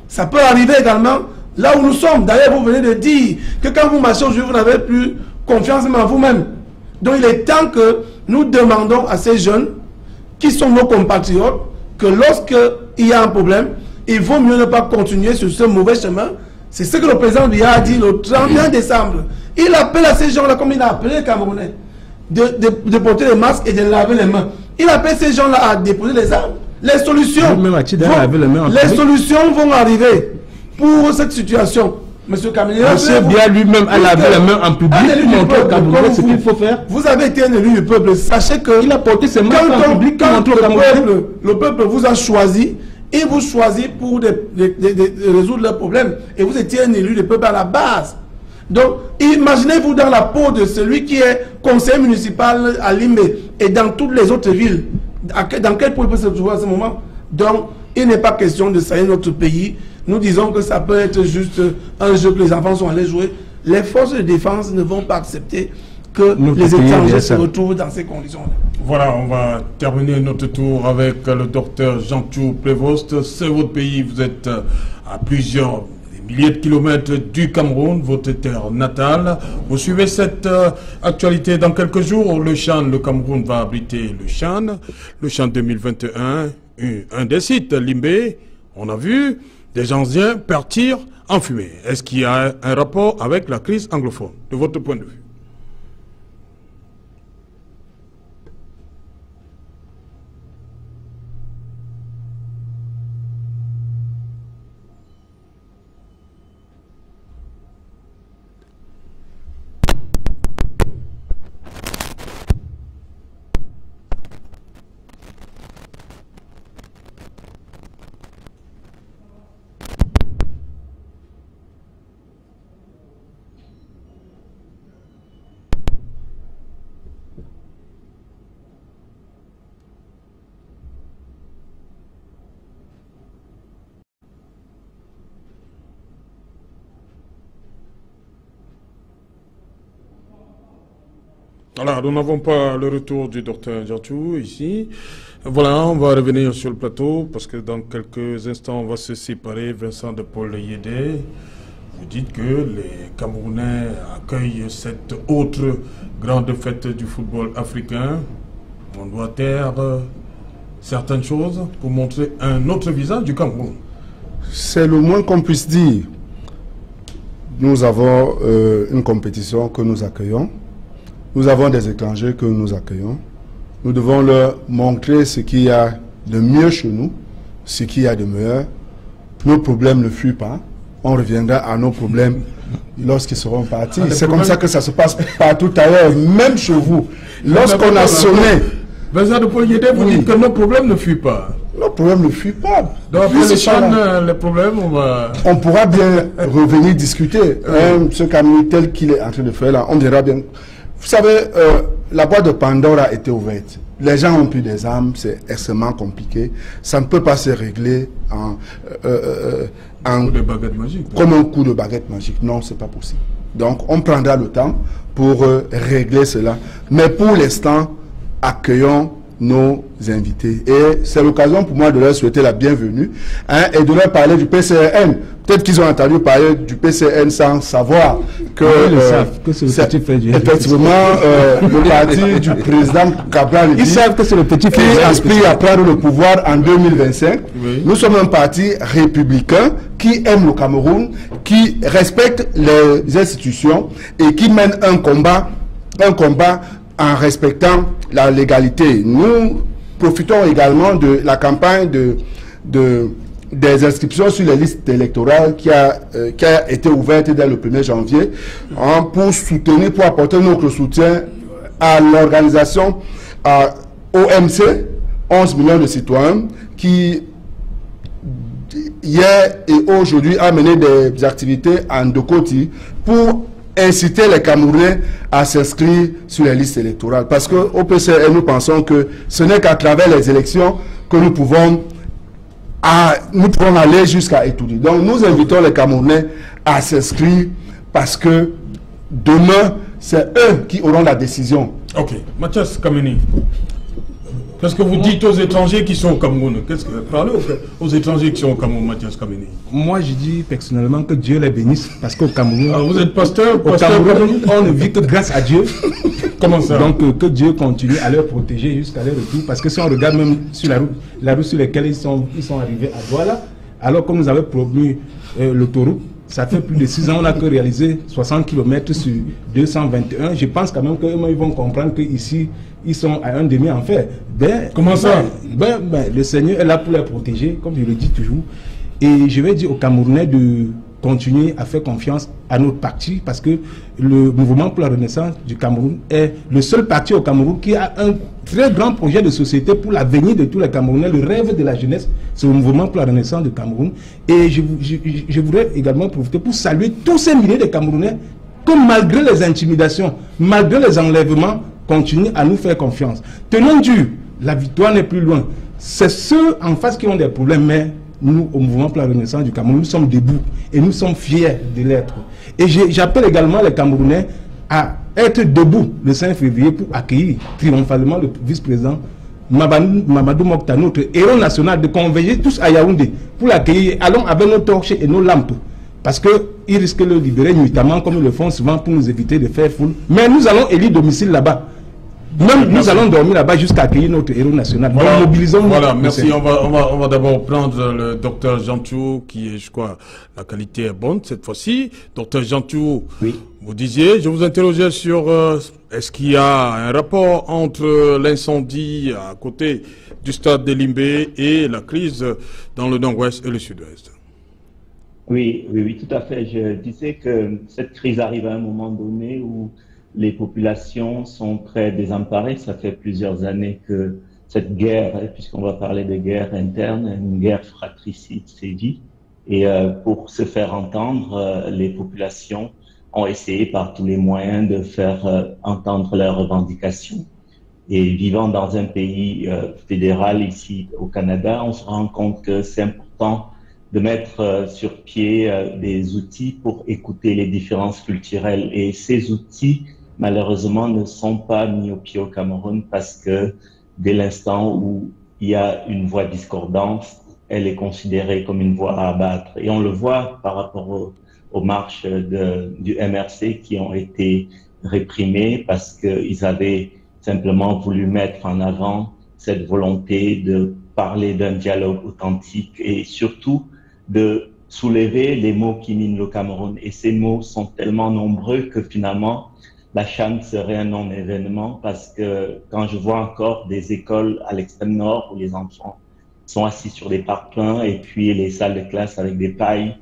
Ça peut arriver également là où nous sommes. D'ailleurs, vous venez de dire que quand vous marchez aujourd'hui, vous n'avez plus confiance en vous-même. Donc, il est temps que nous demandons à ces jeunes qui sont nos compatriotes que lorsqu'il y a un problème, il vaut mieux ne pas continuer sur ce mauvais chemin. C'est ce que le président Biya a dit le 31 décembre. Il appelle à ces gens-là, comme il a appelé les Camerounais, de porter les masques et de laver les mains. Il appelle ces gens-là à déposer les armes. Les solutions vont arriver pour cette situation. Monsieur Kamini,
Monsieur Biya lui-même a lavé les mains en public pour montrer aux Camerounais ce qu'il faut faire.
Vous avez été un élu du peuple. Sachez que
il a porté ses mains en public pour montrer aux Camerounais.
Le peuple vous a choisi. Il vous choisit pour résoudre leurs problèmes. Et vous étiez un élu du peuple à la base. Donc, imaginez-vous dans la peau de celui qui est conseiller municipal à Limbe et dans toutes les autres villes. Dans quel point il peut se trouver à ce moment? Donc, il n'est pas question de salir notre pays. Nous disons que ça peut être juste un jeu que les enfants sont allés jouer. Les forces de défense ne vont pas accepter que les étrangers se retrouvent dans ces conditions-là.
Voilà, on va terminer notre tour avec le docteur Jean-Tchou Prévost. C'est votre pays, vous êtes à plusieurs milliers de kilomètres du Cameroun, votre terre natale. Vous suivez cette actualité dans quelques jours. Le CHAN, le Cameroun va abriter le CHAN 2021, un des sites, Limbe. On a vu des anciens partir en fumée. Est-ce qu'il y a un rapport avec la crise anglophone, de votre point de vue? Alors, nous n'avons pas le retour du docteur Jantou ici. Voilà, on va revenir sur le plateau parce que dans quelques instants, on va se séparer. Vincent de Paul Yédé, vous dites que les Camerounais accueillent cette autre grande fête du football africain. On doit taire certaines choses pour montrer un autre visage du Cameroun.
C'est le moins qu'on puisse dire. Nous avons une compétition que nous accueillons. Nous avons des étrangers que nous accueillons. Nous devons leur montrer ce qu'il y a de mieux chez nous, ce qu'il y a de meilleur. Nos problèmes ne fuient pas. On reviendra à nos problèmes lorsqu'ils seront partis. C'est comme ça que ça se passe partout ailleurs, même chez vous. Lorsqu'on a sonné...
Vincent de Paul Yédé, vous dites que nos problèmes ne fuient pas.
Nos problèmes ne fuient pas.
Donc après les problèmes,
on pourra bien revenir discuter. Ce cabinet tel qu'il est en train de faire là, on verra bien. Vous savez, la boîte de Pandore a été ouverte. Les gens ont pris des armes, c'est extrêmement compliqué. Ça ne peut pas se régler comme un coup de baguette magique. Non, c'est pas possible. Donc, on prendra le temps pour régler cela. Mais pour l'instant, accueillons nos invités. Et c'est l'occasion pour moi de leur souhaiter la bienvenue et de leur parler du PCN. Peut-être qu'ils ont entendu parler du PCN sans savoir que, c'est effectivement le parti du président Cabral.
Ils savent que c'est le petit frère
qui aspire à prendre le pouvoir en 2025. Oui. Nous sommes un parti républicain qui aime le Cameroun, qui respecte les institutions et qui mène un combat en respectant la légalité. Nous profitons également de la campagne des inscriptions sur les listes électorales qui a été ouverte dès le 1er janvier pour apporter notre soutien à l'organisation OMC, 11 millions de citoyens, qui hier et aujourd'hui a mené des activités en Dokoti pour inciter les Camerounais à s'inscrire sur les listes électorales. Parce qu'au PCN, nous pensons que ce n'est qu'à travers les élections que nous pouvons aller jusqu'à étudier. Donc nous invitons les Camerounais à s'inscrire parce que demain, c'est eux qui auront la décision.
Ok. Mathias Kameni, qu'est-ce que vous dites aux étrangers qui sont au Cameroun? Parlez aux étrangers qui sont au Cameroun, Mathias Kameni.
Moi, je dis personnellement que Dieu les bénisse parce qu'au Cameroun...
vous êtes pasteur?
Au Cameroun, on ne vit que grâce à Dieu.
Comment ça?
Donc, que Dieu continue à leur protéger jusqu'à leur retour. Parce que si on regarde même sur la route sur laquelle ils sont arrivés à Douala, alors comme nous avons promu l'autoroute, ça fait plus de 6 ans, on n'a que réalisé 60 km sur 221. Je pense quand même qu'ils vont comprendre qu'ici, ils sont à un demi en fait.
Comment ça?
Le Seigneur est là pour les protéger, comme je le dis toujours. Et je vais dire aux Camerounais de continuer à faire confiance à notre parti parce que le Mouvement pour la Renaissance du Cameroun est le seul parti au Cameroun qui a un très grand projet de société pour l'avenir de tous les Camerounais. Le rêve de la jeunesse, c'est le Mouvement pour la Renaissance du Cameroun. Et je voudrais également profiter pour saluer tous ces milliers de Camerounais que malgré les intimidations, malgré les enlèvements, continuent à nous faire confiance. Tenons Dieu, la victoire n'est plus loin. C'est ceux en face qui ont des problèmes, mais nous, au Mouvement pour la Renaissance du Cameroun, nous sommes debout et nous sommes fiers de l'être. Et j'appelle également les Camerounais à être debout le 5 février pour accueillir triomphalement le vice-président Mamadou Mokhtar, notre héros national, de converger tous à Yaoundé pour l'accueillir. Allons avec nos torches et nos lampes. Parce qu'ils risquent de le libérer nuitamment comme ils le font souvent pour nous éviter de faire foule. Mais nous allons élire domicile là-bas. Même nous allons dormir là-bas jusqu'à accueillir notre héros national.
Voilà,
donc mobilisons-nous.
Voilà, merci. On va d'abord prendre le docteur Jantou, qui est, je crois, la qualité est bonne cette fois-ci. Docteur Jantou, oui. Vous disiez, je vous interrogeais sur est-ce qu'il y a un rapport entre l'incendie à côté du stade de Limbé et la crise dans le nord-ouest et le sud-ouest?
Oui, tout à fait. Je disais que cette crise arrive à un moment donné où les populations sont très désemparées. Ça fait plusieurs années que cette guerre, puisqu'on va parler de guerre interne, une guerre fratricide sévit. Et pour se faire entendre, les populations ont essayé par tous les moyens de faire entendre leurs revendications. Et vivant dans un pays fédéral ici au Canada, on se rend compte que c'est important de mettre sur pied des outils pour écouter les différences culturelles. Et ces outils malheureusement, ne sont pas mis au pied au Cameroun parce que dès l'instant où il y a une voix discordante, elle est considérée comme une voix à abattre. Et on le voit par rapport aux marches du MRC qui ont été réprimées parce qu'ils avaient simplement voulu mettre en avant cette volonté de parler d'un dialogue authentique et surtout de soulever les mots qui minent le Cameroun. Et ces mots sont tellement nombreux que finalement, la CHAN serait un non-événement parce que quand je vois encore des écoles à l'extrême nord où les enfants sont assis sur des parpaings et puis les salles de classe avec des pailles,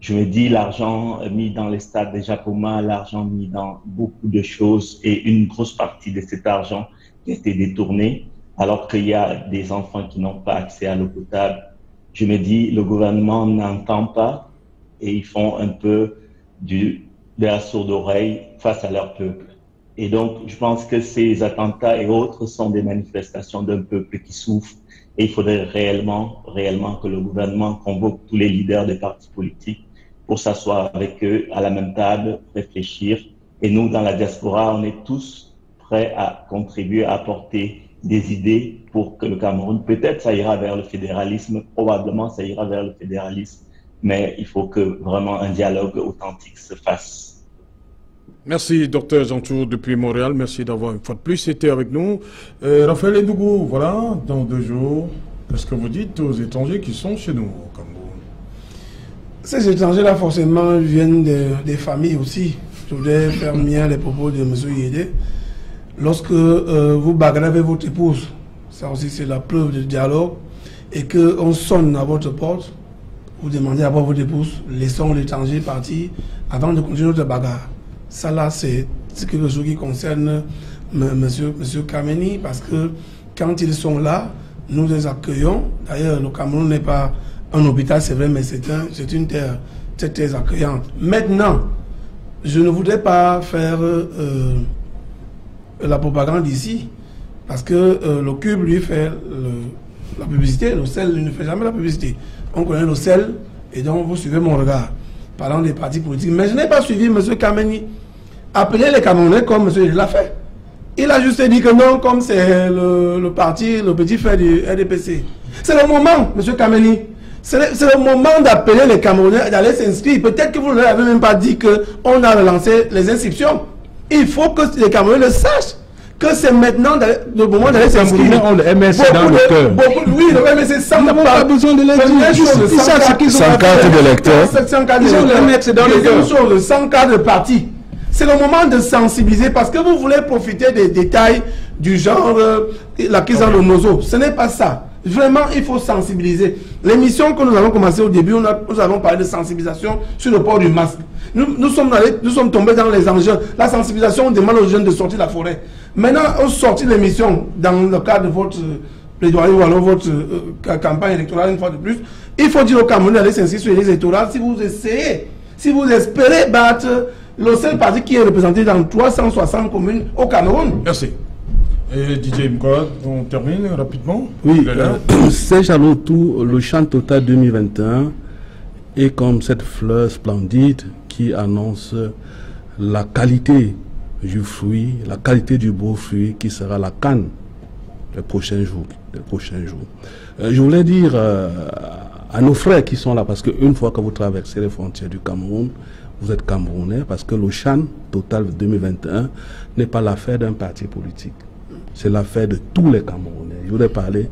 je me dis l'argent mis dans les stades de Japoma, l'argent mis dans beaucoup de choses et une grosse partie de cet argent qui a été détourné alors qu'il y a des enfants qui n'ont pas accès à l'eau potable. Je me dis le gouvernement n'entend pas et ils font un peu de la sourde oreille face à leur peuple. Et donc, je pense que ces attentats et autres sont des manifestations d'un peuple qui souffre. Et il faudrait réellement que le gouvernement convoque tous les leaders des partis politiques pour s'asseoir avec eux à la même table, réfléchir. Et nous, dans la diaspora, on est tous prêts à contribuer, à apporter des idées pour que le Cameroun, peut-être ça ira vers le fédéralisme, probablement ça ira vers le fédéralisme, mais il faut que vraiment un dialogue authentique se fasse.
Merci, Dr Zanchour, depuis Montréal. Merci d'avoir une fois de plus été avec nous. Raphaël Ndougou, voilà, dans 2 jours, qu'est-ce que vous dites aux étrangers qui sont chez nous au Cameroun?
Ces étrangers-là, forcément, viennent des familles aussi. Je voudrais faire mien les propos de M. Yédé. Lorsque vous bagarrez avec votre épouse, ça aussi c'est la preuve de dialogue, et qu'on sonne à votre porte, vous demandez à votre épouse, laissons l'étranger partir avant de continuer notre bagarre. Ça là, c'est quelque chose qui concerne monsieur Kameni, parce que quand ils sont là, nous les accueillons. D'ailleurs, le Cameroun n'est pas un hôpital, c'est vrai, mais c'est une terre très accueillante. Maintenant, je ne voudrais pas faire la propagande ici, parce que le Cube lui fait la publicité, le sel lui ne fait jamais la publicité. On connaît le sel, et donc vous suivez mon regard, parlant des partis politiques. Mais je n'ai pas suivi M. Kameni appeler les Camerounais comme M. l'a fait. Il a juste dit que non, comme c'est le parti, le petit frère du RDPC. C'est le moment, M. Kameni. C'est le moment d'appeler les Camerounais d'aller s'inscrire. Peut-être que vous ne l'avez même pas dit qu'on a relancé les inscriptions. Il faut que les Camerounais le sachent. Que c'est maintenant le moment d'aller s'inscrire.
Les Camerounais ont le MS dans le cœur.
Oui, le MS sans
pas besoin de l'électeur.
Ils savent ce qu'ils ont
sans carte d'électeur.
Ils ont le MS dans le cœur. Sans carte de parti. C'est le moment de sensibiliser parce que vous voulez profiter des détails du genre l'acquisition de Nozo. Ce n'est pas ça. Vraiment, il faut sensibiliser. L'émission que nous avons commencé au début, nous avons parlé de sensibilisation sur le port du masque. Nous sommes tombés dans les enjeux. La sensibilisation, on demande aux jeunes de sortir de la forêt. Maintenant, on sortit l'émission dans le cadre de votre plaidoyer ou alors votre campagne électorale une fois de plus. Il faut dire aux Camerounais d'aller s'inscrire sur les listes électorales si vous essayez, si vous espérez battre le seul parti qui est représenté dans 360 communes au Cameroun.
Merci. Et DJ Mkoa, on termine rapidement.
Oui, Serge Alotou, le chant total 2021 est comme cette fleur splendide qui annonce la qualité du fruit, la qualité du beau fruit qui sera la canne les prochains jours. Je voulais dire à nos frères qui sont là, parce qu'une fois que vous traversez les frontières du Cameroun, vous êtes Camerounais, parce que le chant total 2021 n'est pas l'affaire d'un parti politique. C'est l'affaire de tous les Camerounais. Je voudrais parler,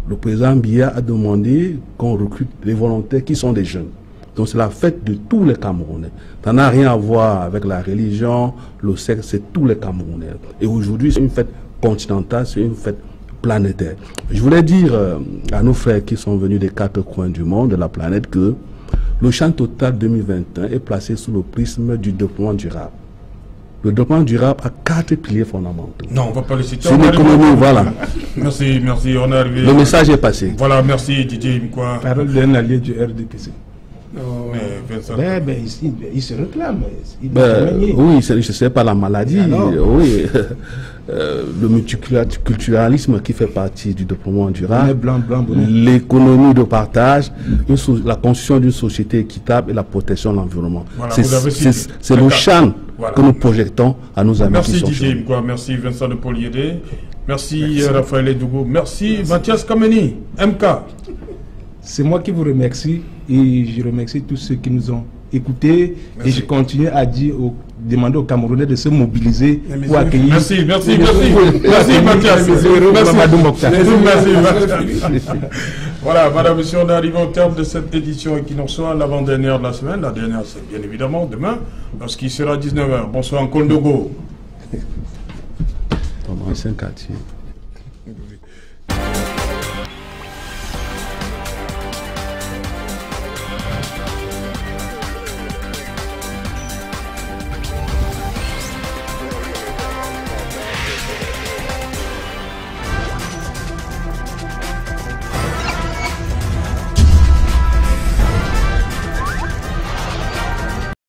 le président Biya a demandé qu'on recrute les volontaires qui sont des jeunes. Donc c'est la fête de tous les Camerounais. Ça n'a rien à voir avec la religion, le sexe, c'est tous les Camerounais. Et aujourd'hui, c'est une fête continentale, c'est une fête planétaire. Je voulais dire à nos frères qui sont venus des 4 coins du monde, de la planète, que le champ total 2021 est placé sous le prisme du développement durable. Le développement durable a 4 piliers fondamentaux.
Non, on ne va pas le citer.
C'est l'économie, voilà.
Merci, on est arrivé.
Le message est passé.
Voilà, merci DJ Mkoa.
Parole d'un allié du RDPC.
Il se réclame.
Oui, c'est pas la maladie. Oui. Le multiculturalisme qui fait partie du développement durable, l'économie de partage, la construction d'une société équitable et la protection de l'environnement. Voilà, c'est le champ que nous projetons à nos amis.
Merci Didier Mkwa, merci Vincent de Poliédé, merci Raphaël Edougou, merci Mathias Kameni, MK.
C'est moi qui vous remercie et je remercie tous ceux qui nous ont écoutés. Merci. Et je continue à demander aux Camerounais de se mobiliser pour accueillir.
Merci Mathias. Merci. Voilà, madame, monsieur, on arrive au terme de cette édition Equinoxoir, l'avant-dernière de la semaine. La dernière, c'est bien évidemment demain, lorsqu'il sera 19h. Bonsoir, Kondogo.
Dans l'ancien quartier.